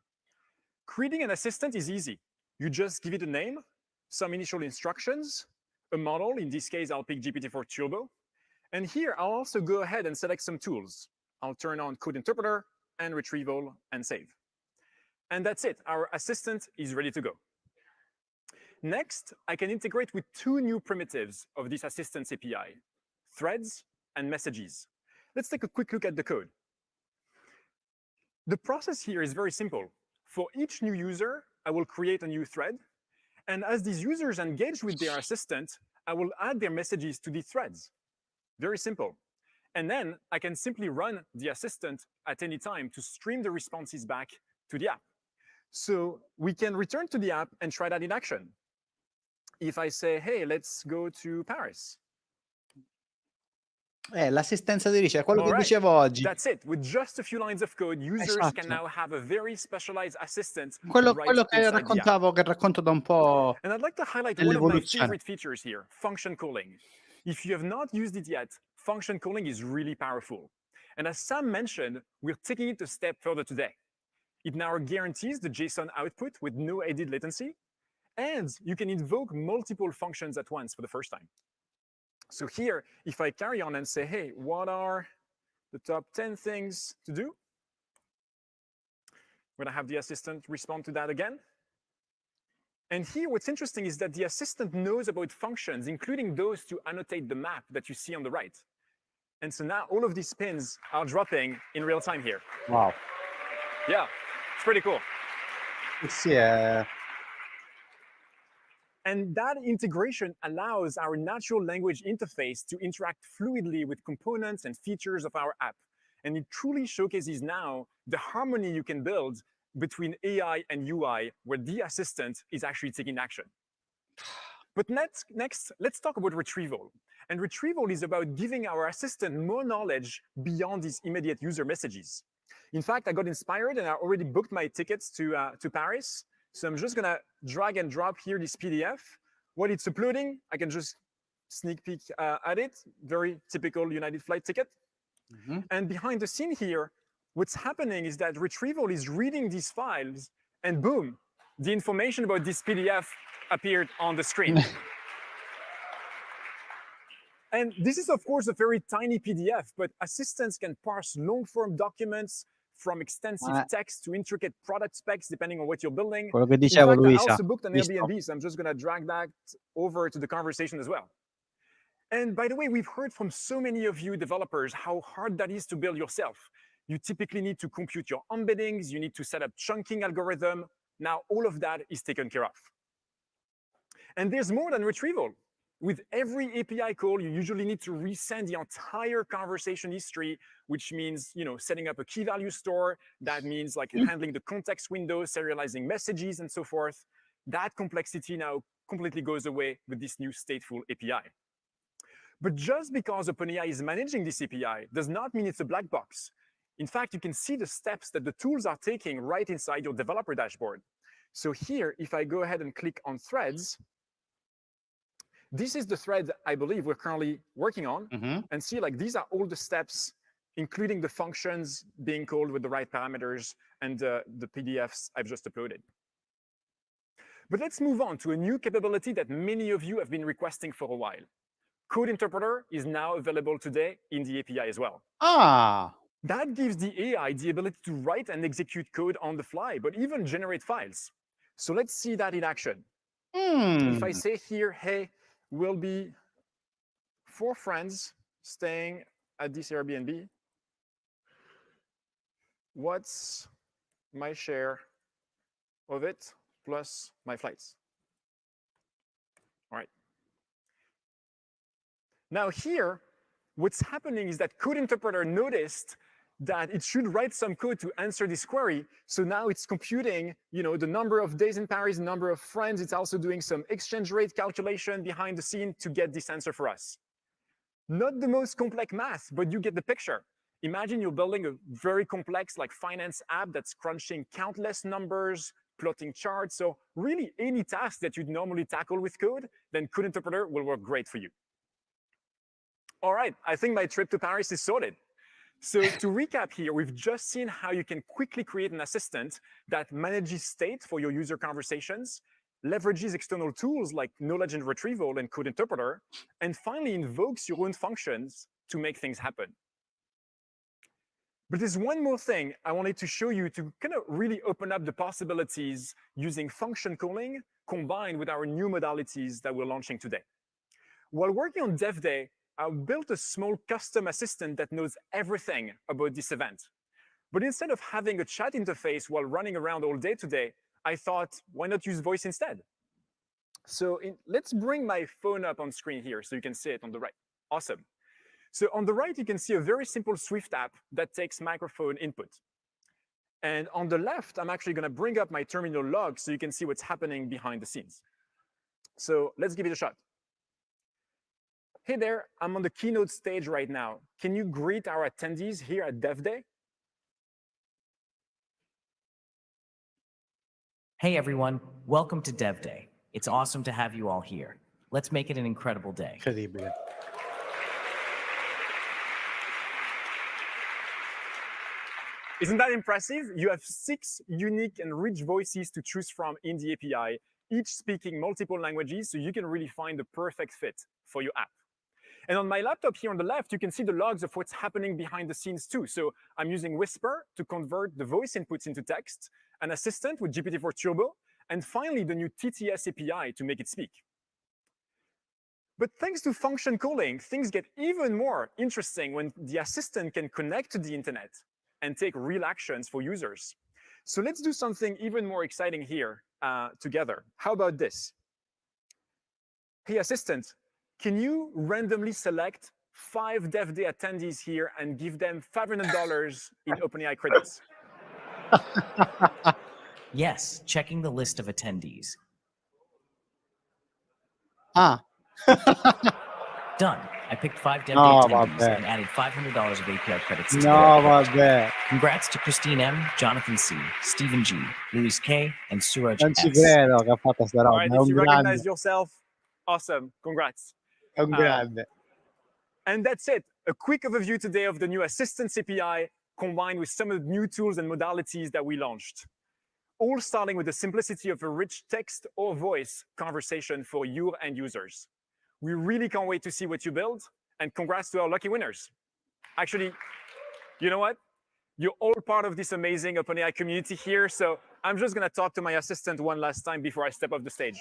Creating an assistant is easy. You just give it a name, some initial instructions, a model. In this case, I'll pick GPT-4 Turbo. And here, I'll also go ahead and select some tools. I'll turn on Code Interpreter and Retrieval and save. And that's it. Our assistant is ready to go. Next, I can integrate with two new primitives of this Assistants API, threads and messages. Let's take a quick look at the code. The process here is very simple. For each new user, I will create a new thread. And as these users engage with their assistant, I will add their messages to these threads. Very simple. And then I can simply run the assistant at any time to stream the responses back to the app. So we can return to the app and try that in action. If I say, hey, let's go to Paris. L'assistenza di ricerca, quello che dicevo oggi. That's it. With just a few lines of code, users can now have a very specialized assistant. Quello che racconto da un po'. And I'd like to highlight one of my favorite features here, function calling. If you have not used it yet, function calling is really powerful. And as Sam mentioned, we're taking it a step further today. It now guarantees the JSON output with no added latency. And you can invoke multiple functions at once for the first time. So here, if I carry on and say, hey, what are the top 10 things to do? We're going to have the assistant respond to that again. And here, what's interesting is that the assistant knows about functions, including those to annotate the map that you see on the right. And so now all of these pins are dropping in real time here. Wow. Yeah, it's pretty cool. And that integration allows our natural language interface to interact fluidly with components and features of our app. And it truly showcases now the harmony you can build between AI and UI, where the assistant is actually taking action. But next, let's talk about retrieval. And retrieval is about giving our assistant more knowledge beyond these immediate user messages. In fact, I got inspired and I already booked my tickets to Paris. So I'm just going to drag and drop here this PDF. While it's uploading, I can just sneak peek at it. Very typical United flight ticket. And behind the scene here, what's happening is that retrieval is reading these files, and boom, the information about this PDF appeared on the screen. And this is, of course, a very tiny PDF, but assistants can parse long-form documents from extensive text to intricate product specs, depending on what you're building. Quello che dicevo, Luisa. I also booked an Airbnb, so I'm just going to drag that over to the conversation as well. And by the way, we've heard from so many of you developers how hard that is to build yourself. You typically need to compute your embeddings. You need to set up chunking algorithm. Now, all of that is taken care of. And there's more than retrieval. With every API call, you usually need to resend the entire conversation history, which means, setting up a key value store. That means handling the context window, serializing messages, and so forth. That complexity now completely goes away with this new stateful API. But just because OpenAI is managing this API does not mean it's a black box. In fact, you can see the steps that the tools are taking right inside your developer dashboard. So here, if I go ahead and click on threads, this is the thread I believe we're currently working on. And see, like, these are all the steps, including the functions being called with the right parameters and the PDFs I've just uploaded. But let's move on to a new capability that many of you have been requesting for a while. Code Interpreter is now available today in the API as well. That gives the AI the ability to write and execute code on the fly, but even generate files. So let's see that in action. If I say here, hey, we'll be 4 friends staying at this Airbnb, what's my share of it plus my flights? All right. Now here, what's happening is that Code Interpreter noticed that it should write some code to answer this query. So now it's computing, the number of days in Paris, the number of friends. It's also doing some exchange rate calculation behind the scene to get this answer for us. Not the most complex math, but you get the picture. Imagine you're building a very complex finance app that's crunching countless numbers, plotting charts. So really any task that you'd normally tackle with code, then Code Interpreter will work great for you. All right, I think my trip to Paris is sorted. So to recap here, we've just seen how you can quickly create an assistant that manages state for your user conversations, leverages external tools like knowledge and retrieval and Code Interpreter, and finally invokes your own functions to make things happen. But there's one more thing I wanted to show you to kind of really open up the possibilities using function calling combined with our new modalities that we're launching today. While working on DevDay, I built a small custom assistant that knows everything about this event. But instead of having a chat interface while running around all day today, I thought, why not use voice instead? So let's bring my phone up on screen here so you can see it on the right. Awesome. So on the right, you can see a very simple Swift app that takes microphone input. And on the left, I'm actually going to bring up my terminal log so you can see what's happening behind the scenes. So let's give it a shot. Hey there, I'm on the keynote stage right now. Can you greet our attendees here at DevDay? Hey everyone, welcome to DevDay. It's awesome to have you all here. Let's make it an incredible day. Incredibile. Isn't that impressive? You have 6 unique and rich voices to choose from in the API, each speaking multiple languages, so you can really find the perfect fit for your app. And on my laptop here on the left, you can see the logs of what's happening behind the scenes too. So I'm using Whisper to convert the voice inputs into text, an assistant with GPT-4 Turbo, and finally the new TTS API to make it speak. But thanks to function calling, things get even more interesting when the assistant can connect to the internet and take real actions for users. So let's do something even more exciting here together. How about this? Hey, assistant, can you randomly select 5 DevDay attendees here and give them $500 in OpenAI credits? Yes, checking the list of attendees. Done. I picked 5 DevDay attendees and added $500 of API credits to their account. Congrats to Christine M, Jonathan C, Stephen G, Luis K, and Suraj Non ci S. credo che ha fatto sta roba. All right, if you recognize yourself, awesome. Congrats. È un grande. And that's it. A quick overview today of the new Assistance API combined with some of the new tools and modalities that we launched. All starting with the simplicity of a rich text or voice conversation for your end users. We really can't wait to see what you build, and congrats to our lucky winners. Actually, you know what? You're all part of this amazing OpenAI community here, so I'm just going to talk to my assistant one last time before I step off the stage.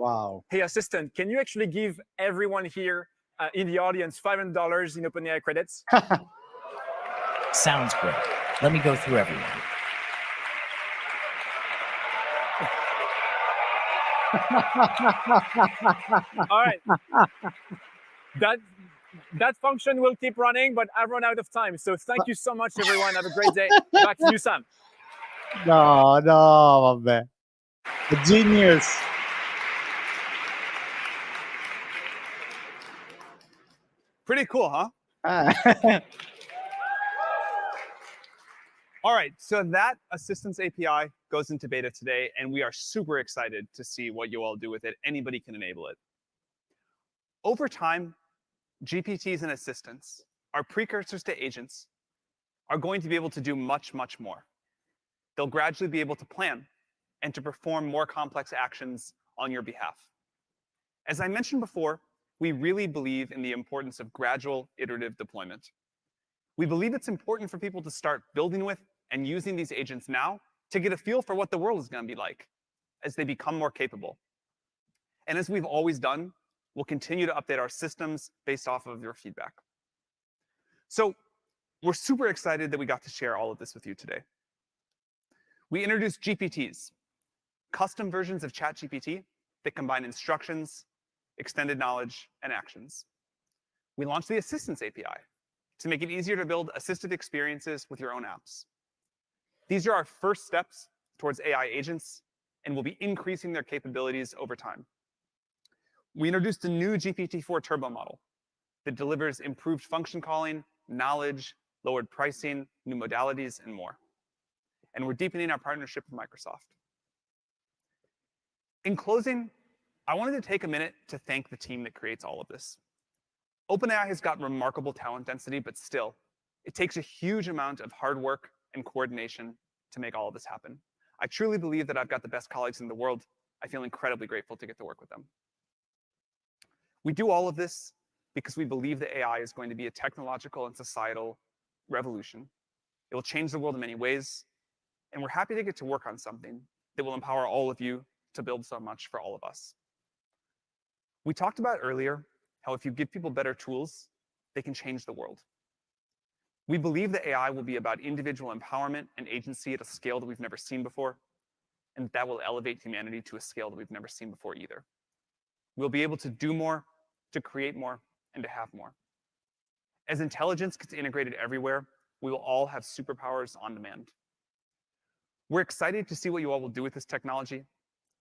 Wow. Hey, assistant, can you actually give everyone here in the audience $500 in OpenAI credits? Sounds great. Let me go through everyone. All right. That function will keep running, but I've run out of time. So thank you so much, everyone. Have a great day. Back to you, Sam. No, vabbè. A genius. Pretty cool, huh? All right, so that assistance API goes into beta today, and we are super excited to see what you all do with it. Anybody can enable it. Over time, GPTs and assistants, our precursors to agents, are going to be able to do much, much more. They'll gradually be able to plan and to perform more complex actions on your behalf. As I mentioned before, we really believe in the importance of gradual iterative deployment. We believe it's important for people to start building with and using these agents now to get a feel for what the world is going to be like as they become more capable. And as we've always done, we'll continue to update our systems based off of your feedback. So we're super excited that we got to share all of this with you today. We introduced GPTs, custom versions of ChatGPT that combine instructions, extended knowledge, and actions. We launched the Assistance API to make it easier to build assisted experiences with your own apps. These are our first steps towards AI agents, and we'll be increasing their capabilities over time. We introduced a new GPT-4 Turbo model that delivers improved function calling, knowledge, lowered pricing, new modalities, and more. And we're deepening our partnership with Microsoft. In closing, I wanted to take a minute to thank the team that creates all of this. OpenAI has got remarkable talent density, but still, it takes a huge amount of hard work and coordination to make all of this happen. I truly believe that I've got the best colleagues in the world. I feel incredibly grateful to get to work with them. We do all of this because we believe that AI is going to be a technological and societal revolution. It will change the world in many ways, and we're happy to get to work on something that will empower all of you to build so much for all of us. We talked about earlier how if you give people better tools, they can change the world. We believe that AI will be about individual empowerment and agency at a scale that we've never seen before, and that will elevate humanity to a scale that we've never seen before either. We'll be able to do more, to create more, and to have more. As intelligence gets integrated everywhere, we will all have superpowers on demand. We're excited to see what you all will do with this technology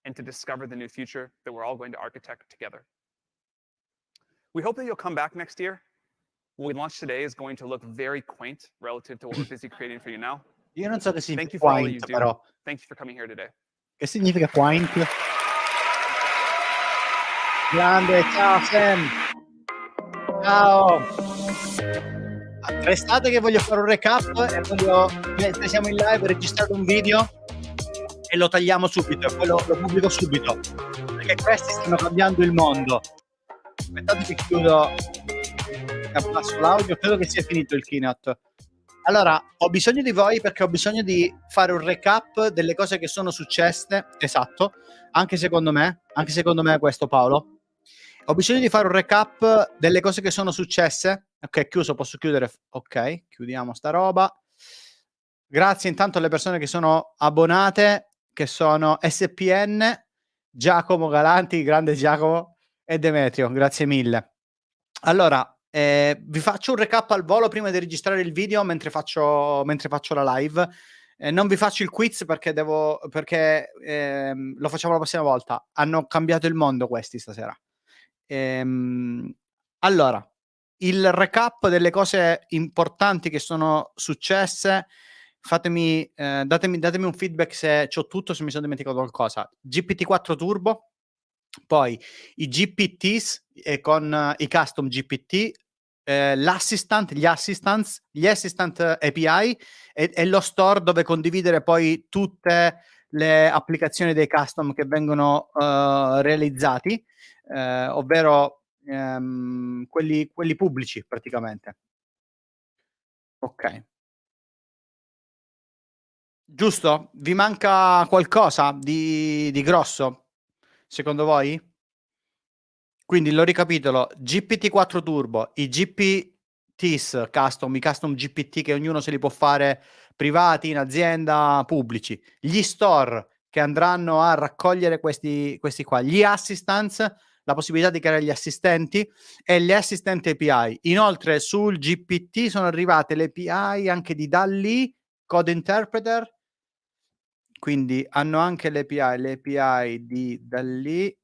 and to discover the new future that we're all going to architect together. We hope that you'll come back next year. What we launched today is going to look very quaint relative to what we're busy creating for you now. Io non so che Thank significa you for all that you quaint, do. però. Thank you for coming here today. Che significa quaint? Grande, ciao Sam. Ciao. Restate che voglio fare un recap e voglio, mentre siamo in live, registrare un video e lo tagliamo subito e poi lo pubblico subito, perché questi stanno cambiando il mondo. Aspettate che chiudo e abbasso l'audio, credo che sia finito il keynote. Allora, ho bisogno di voi perché ho bisogno di fare un recap delle cose che sono successe, esatto, anche secondo me questo Paolo. Ho bisogno di fare un recap delle cose che sono successe. Ok, chiuso, posso chiudere. Ok, chiudiamo sta roba. Grazie intanto alle persone che sono abbonate, che sono SPN, Giacomo Galanti, grande Giacomo, e Demetrio, grazie mille. Allora, vi faccio un recap al volo prima di registrare il video mentre faccio la live. Non vi faccio il quiz perché lo facciamo la prossima volta. Hanno cambiato il mondo questi stasera. Allora, il recap delle cose importanti che sono successe. Datemi un feedback se c'ho tutto, se mi sono dimenticato qualcosa. GPT-4 Turbo, poi i GPTs con i custom GPT, gli assistant API e lo store dove condividere poi tutte le applicazioni dei custom che vengono realizzati, ovvero quelli pubblici praticamente. Ok. Giusto? Vi manca qualcosa di grosso, secondo voi? Quindi lo ricapitolo: GPT-4 Turbo, i GPTs custom, i custom GPT che ognuno se li può fare privati, in azienda, pubblici, gli store che andranno a raccogliere questi qua, gli assistants, la possibilità di creare gli assistenti e le assistant API. Inoltre sul GPT sono arrivate le API anche di DALL-E, Code Interpreter, quindi hanno anche le API di DALL-E,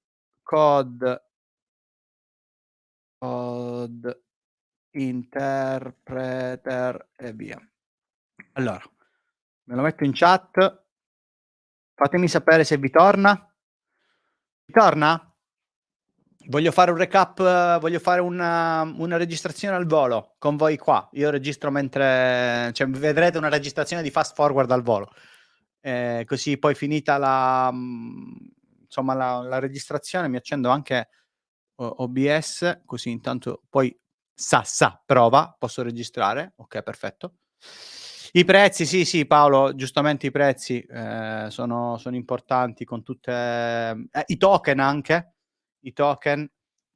Code Interpreter e via. Allora, Me lo metto in chat. Fatemi sapere se vi torna. Vi torna? Voglio fare un recap, voglio fare una registrazione al volo con voi qua. Io registro mentre... Cioè, vedrete una registrazione di fast forward al volo. Così poi finita insomma, la registrazione mi accendo anche OBS, così intanto poi prova, posso registrare. Ok, perfetto. I prezzi, sì, Paolo, giustamente i prezzi sono importanti con tutte... I token anche, i token,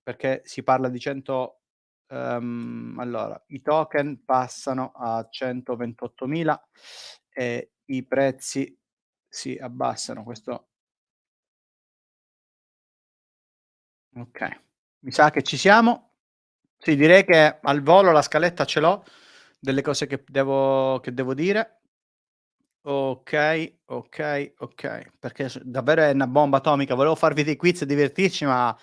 perché si parla di 100... allora, i token passano a 128.000 e i prezzi si abbassano. Questo... Ok, mi sa che ci siamo. Sì, direi che al volo la scaletta ce l'ho, delle cose che devo dire. Ok, perché davvero è una bomba atomica. Volevo farvi dei quiz e divertirci, ma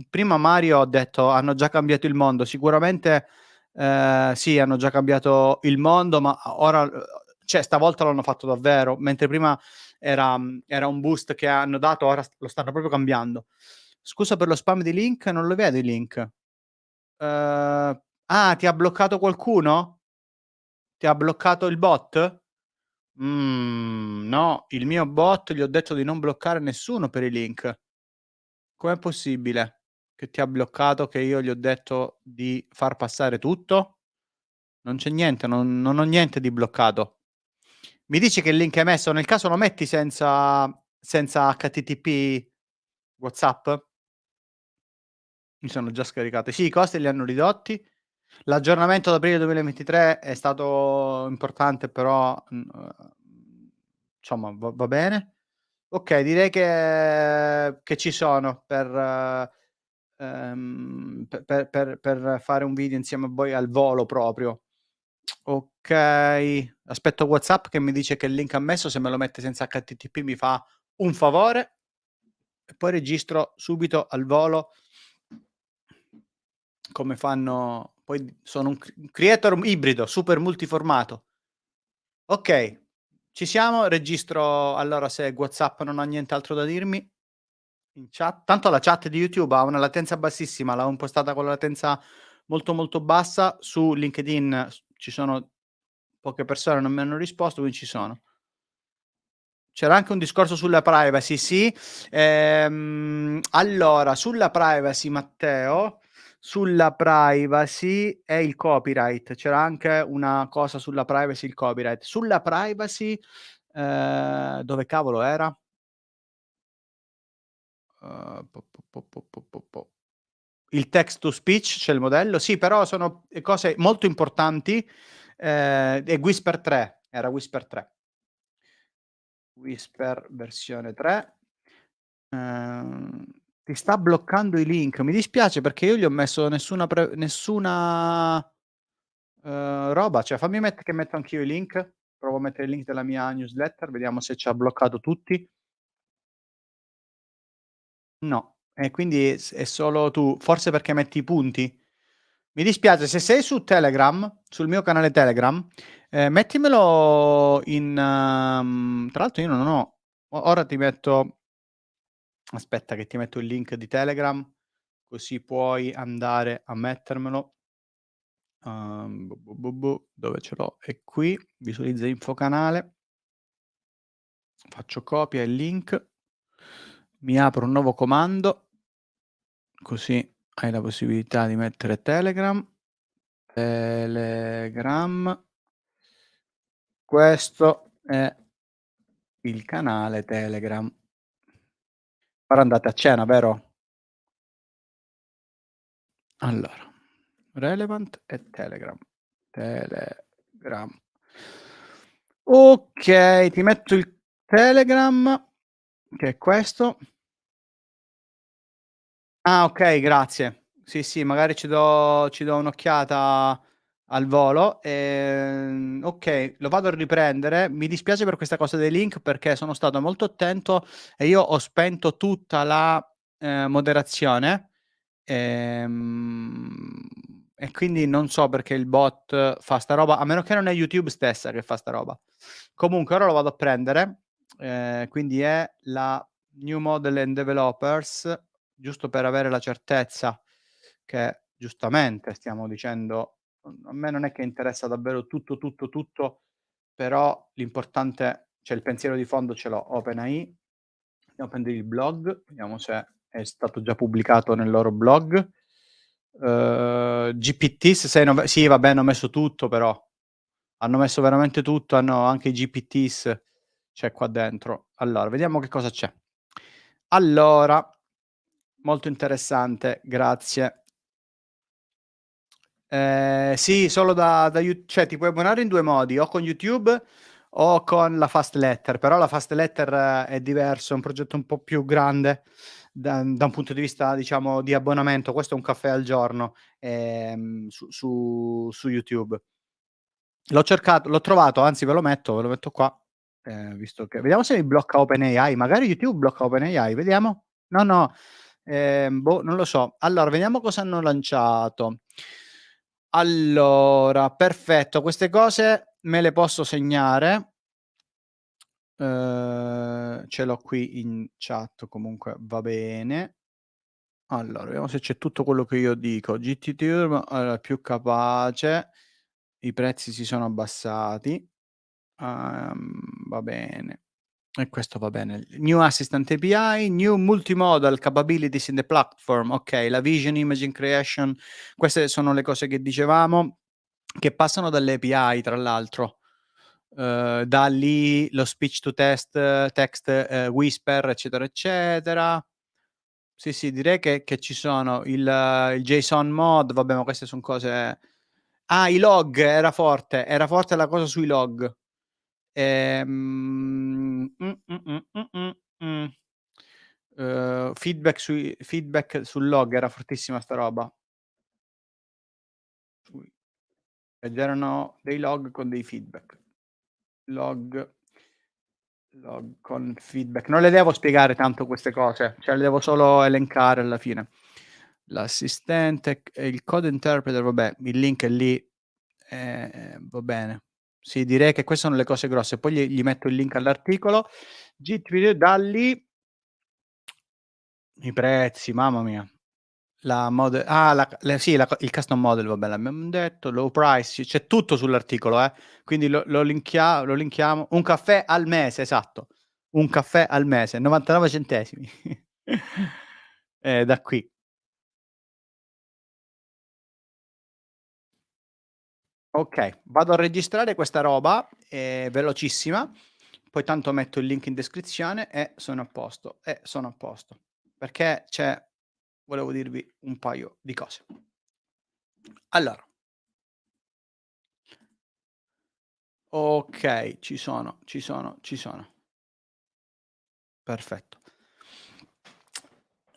prima Mario ha detto hanno già cambiato il mondo. Sicuramente sì, hanno già cambiato il mondo, ma ora, stavolta l'hanno fatto davvero, mentre prima era un boost che hanno dato, ora lo stanno proprio cambiando. Scusa per lo spam di link, non lo vedo i link. Ti ha bloccato qualcuno? Ti ha bloccato il bot? No, il mio bot gli ho detto di non bloccare nessuno per i link. Com'è possibile che ti ha bloccato, che io gli ho detto di far passare tutto? Non c'è niente, non ho niente di bloccato. Mi dici che il link è messo? Nel caso lo metti senza HTTP WhatsApp? Mi sono già scaricate. Sì, i costi li hanno ridotti. L'aggiornamento ad aprile 2023 è stato importante, però insomma va bene. Ok, direi che ci sono per fare un video insieme a voi al volo proprio. Ok, aspetto WhatsApp che mi dice che il link ha messo, se me lo mette senza HTTP mi fa un favore e poi registro subito al volo come fanno. Poi sono un creator ibrido, super multiformato. Ok, ci siamo, registro. Allora, se WhatsApp non ha nient'altro da dirmi in chat, tanto la chat di YouTube ha una latenza bassissima, l'ho impostata con la latenza molto molto bassa. Su LinkedIn ci sono poche persone, non mi hanno risposto, quindi ci sono. C'era anche un discorso sulla privacy, sì. Allora, sulla privacy, Matteo, sulla privacy e il copyright. C'era anche una cosa sulla privacy e il copyright. Sulla privacy, dove cavolo era? Il text to speech, c'è il modello. Sì, però sono cose molto importanti. E Whisper 3, era Whisper 3. Whisper versione 3. Ti sta bloccando i link. Mi dispiace perché io gli ho messo nessuna roba. Cioè, fammi mettere che metto anch'io i link. Provo a mettere il link della mia newsletter. Vediamo se ci ha bloccato tutti. No. E quindi è solo tu. Forse perché metti i punti. Mi dispiace. Se sei su Telegram, sul mio canale Telegram, mettimelo in... tra l'altro io non ho... Ora ti metto... Aspetta che ti metto il link di Telegram, così puoi andare a mettermelo. Dove ce l'ho? È qui, visualizza info canale. Faccio copia il link. Mi apro un nuovo comando, così hai la possibilità di mettere Telegram. Questo è il canale Telegram. Ora andate a cena, vero? Allora, relevant e Telegram. Ok, ti metto il Telegram, che è questo. Ah, ok, grazie. Sì, magari ci do un'occhiata al volo. Ok, lo vado a riprendere. Mi dispiace per questa cosa dei link perché sono stato molto attento e io ho spento tutta la moderazione. e quindi non so perché il bot fa sta roba, a meno che non è YouTube stessa che fa sta roba. Comunque ora lo vado a prendere, quindi è la New Model and Developers, giusto per avere la certezza che giustamente stiamo dicendo, a me non è che interessa davvero tutto, però l'importante, cioè il pensiero di fondo ce l'ho. OpenAI, andiamo a prendere il blog, vediamo se è stato già pubblicato nel loro blog. GPTs, sì, vabbè, hanno messo tutto, però hanno messo veramente tutto, hanno anche i GPTs, c'è qua dentro. Allora, vediamo che cosa c'è. Allora, molto interessante, grazie. Sì, solo cioè ti puoi abbonare in due modi, o con YouTube o con la Fast Letter, però la Fast Letter è diverso, è un progetto un po' più grande da un punto di vista, diciamo, di abbonamento. Questo è un caffè al giorno su YouTube. L'ho cercato, l'ho trovato, anzi ve lo metto qua, visto che vediamo se mi blocca OpenAI, magari YouTube blocca OpenAI, vediamo. No, boh, non lo so. Allora, vediamo cosa hanno lanciato. Allora, perfetto, queste cose me le posso segnare. Ce l'ho qui in chat, comunque va bene. Allora, vediamo se c'è tutto quello che io dico. GTT allora, più capace, i prezzi si sono abbassati. Va bene. E questo va bene. New Assistant API, New Multimodal Capabilities in the Platform. Ok, la Vision Imaging Creation. Queste sono le cose che dicevamo, che passano dalle API, tra l'altro. Da lì lo speech to text, whisper, eccetera, eccetera. Sì, direi che ci sono il JSON mod, vabbè, ma queste sono cose... Ah, i log, era forte la cosa sui log. Feedback sul log, era fortissima sta roba. Ed erano dei log con dei feedback. Log con feedback. Non le devo spiegare tanto queste cose, cioè le devo solo elencare alla fine. L'assistente, il code interpreter, vabbè, il link è lì, va bene. Sì, direi che queste sono le cose grosse. Poi gli metto il link all'articolo. GTV da lì. I prezzi, mamma mia. La model, il custom model, vabbè, l'abbiamo detto. Low price, c'è tutto sull'articolo, quindi lo linkiamo. Un caffè al mese, esatto. Un caffè al mese, 99 centesimi. Da qui. Ok, vado a registrare questa roba, velocissima, poi tanto metto il link in descrizione e sono a posto, perché volevo dirvi un paio di cose. Allora, ok, ci sono. Perfetto.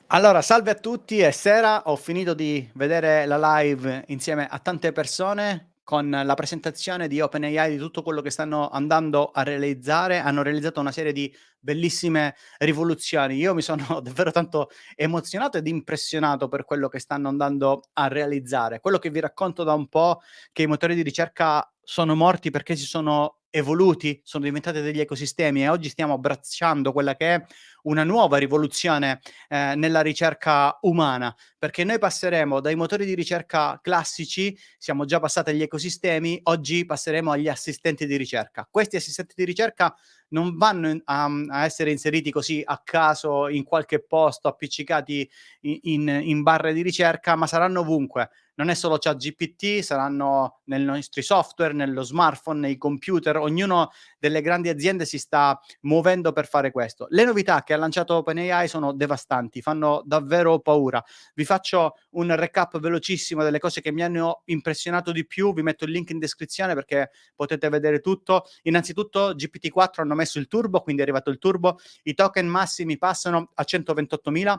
Allora, salve a tutti, è sera, ho finito di vedere la live insieme a tante persone con la presentazione di OpenAI di tutto quello che stanno andando a realizzare. Hanno realizzato una serie di bellissime rivoluzioni. Io mi sono davvero tanto emozionato ed impressionato per quello che stanno andando a realizzare. Quello che vi racconto da un po', che i motori di ricerca sono morti perché si sono evoluti, sono diventati degli ecosistemi e oggi stiamo abbracciando quella che è una nuova rivoluzione nella ricerca umana, perché noi passeremo dai motori di ricerca classici, siamo già passati agli ecosistemi, oggi passeremo agli assistenti di ricerca. Questi assistenti di ricerca non vanno a essere inseriti così a caso in qualche posto, appiccicati in barre di ricerca, ma saranno ovunque. Non è solo ChatGPT, saranno nei nostri software, nello smartphone, nei computer, ognuno delle grandi aziende si sta muovendo per fare questo. Le novità che ha lanciato OpenAI sono devastanti, fanno davvero paura. Vi faccio un recap velocissimo delle cose che mi hanno impressionato di più, vi metto il link in descrizione perché potete vedere tutto. Innanzitutto GPT-4 hanno messo il turbo, quindi è arrivato il turbo, i token massimi passano a 128.000,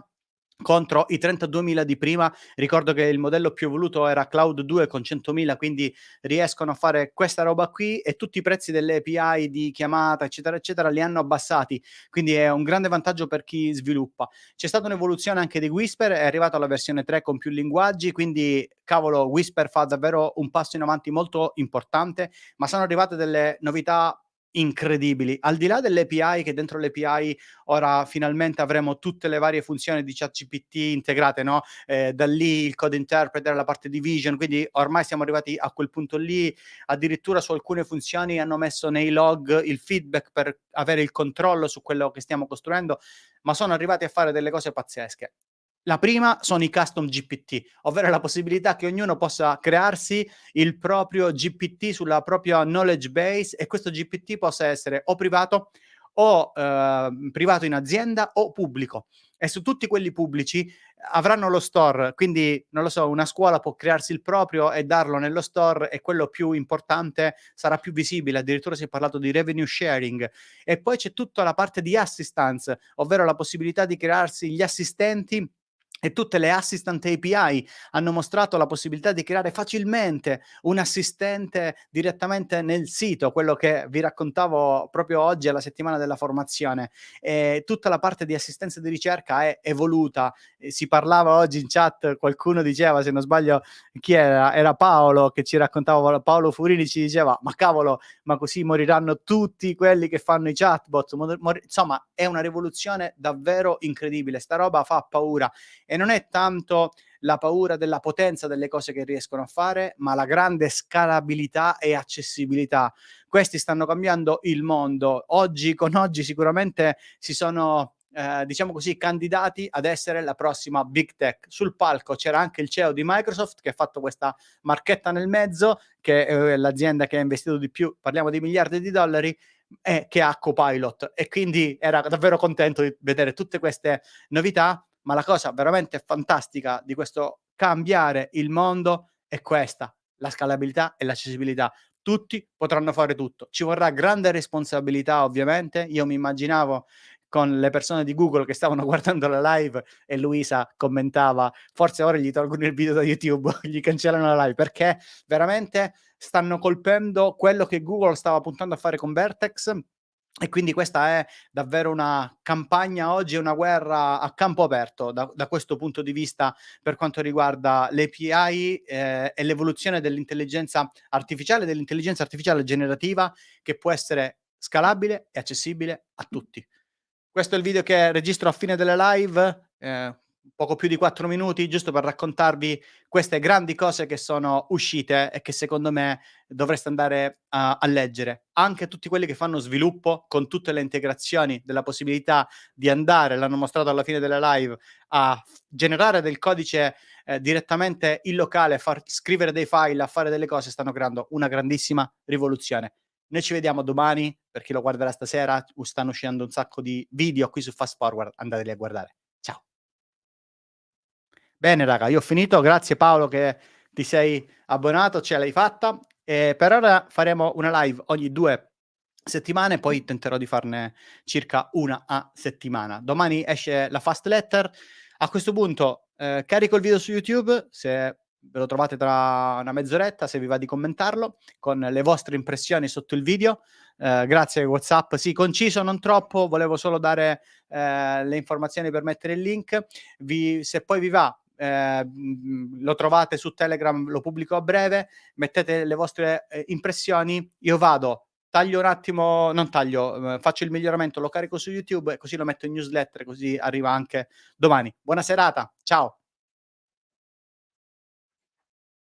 contro i 32.000 di prima. Ricordo che il modello più evoluto era Cloud 2 con 100.000, quindi riescono a fare questa roba qui, e tutti i prezzi delle API di chiamata, eccetera, eccetera, li hanno abbassati, quindi è un grande vantaggio per chi sviluppa. C'è stata un'evoluzione anche di Whisper, è arrivato alla versione 3 con più linguaggi, quindi cavolo, Whisper fa davvero un passo in avanti molto importante, ma sono arrivate delle novità incredibili. Al di là delle API, che dentro le API ora finalmente avremo tutte le varie funzioni di ChatGPT integrate, no? Da lì il code interpreter, la parte di vision, quindi ormai siamo arrivati a quel punto lì. Addirittura su alcune funzioni hanno messo nei log il feedback per avere il controllo su quello che stiamo costruendo, ma sono arrivati a fare delle cose pazzesche. La prima sono i custom GPT, ovvero la possibilità che ognuno possa crearsi il proprio GPT sulla propria knowledge base, e questo GPT possa essere o privato privato in azienda o pubblico. E su tutti quelli pubblici avranno lo store, quindi non lo so, una scuola può crearsi il proprio e darlo nello store, e quello più importante sarà più visibile. Addirittura si è parlato di revenue sharing. E poi c'è tutta la parte di assistance, ovvero la possibilità di crearsi gli assistenti, e tutte le assistant API hanno mostrato la possibilità di creare facilmente un assistente direttamente nel sito, quello che vi raccontavo proprio oggi alla settimana della formazione. Tutta la parte di assistenza di ricerca è evoluta. Si parlava oggi in chat, qualcuno diceva, se non sbaglio, chi era? Era Paolo che ci raccontava, Paolo Furini ci diceva, ma cavolo, ma così moriranno tutti quelli che fanno i chatbot. Insomma, è una rivoluzione davvero incredibile. Sta roba fa paura. E non è tanto la paura della potenza delle cose che riescono a fare, ma la grande scalabilità e accessibilità. Questi stanno cambiando il mondo. Oggi sicuramente si sono, diciamo così, candidati ad essere la prossima big tech. Sul palco c'era anche il CEO di Microsoft, che ha fatto questa marchetta nel mezzo, che è l'azienda che ha investito di più, parliamo di miliardi di dollari, e che ha Copilot, e quindi era davvero contento di vedere tutte queste novità. Ma la cosa veramente fantastica di questo cambiare il mondo è questa: la scalabilità e l'accessibilità. Tutti potranno fare tutto. Ci vorrà grande responsabilità, ovviamente. Io mi immaginavo con le persone di Google che stavano guardando la live, e Luisa commentava, forse ora gli tolgono il video da YouTube, gli cancellano la live, perché veramente stanno colpendo quello che Google stava puntando a fare con Vertex. E quindi questa è davvero una campagna oggi, è una guerra a campo aperto da questo punto di vista, per quanto riguarda le API, e l'evoluzione dell'intelligenza artificiale generativa, che può essere scalabile e accessibile a tutti. Questo è il video che registro a fine delle live, poco più di 4 minuti, giusto per raccontarvi queste grandi cose che sono uscite e che secondo me dovreste andare a leggere. Anche tutti quelli che fanno sviluppo, con tutte le integrazioni, della possibilità di andare, l'hanno mostrato alla fine delle live, a generare del codice direttamente in locale, far scrivere dei file, a fare delle cose, stanno creando una grandissima rivoluzione. Noi ci vediamo domani, per chi lo guarderà stasera, stanno uscendo un sacco di video qui su Fast Forward, andateli a guardare. Ciao. Bene raga, io ho finito, grazie Paolo che ti sei abbonato, ce l'hai fatta, e per ora faremo una live ogni 2 settimane, poi tenterò di farne circa una a settimana. Domani esce la Fast Letter. A questo punto carico il video su YouTube, se ve lo trovate tra una mezz'oretta, se vi va di commentarlo con le vostre impressioni sotto il video. Grazie WhatsApp, sì, conciso, non troppo, volevo solo dare le informazioni per mettere il link. Se poi vi va, lo trovate su Telegram, lo pubblico a breve, mettete le vostre impressioni, io vado, taglio un attimo, non taglio, faccio il miglioramento, lo carico su YouTube e così lo metto in newsletter, così arriva anche domani. Buona serata, ciao!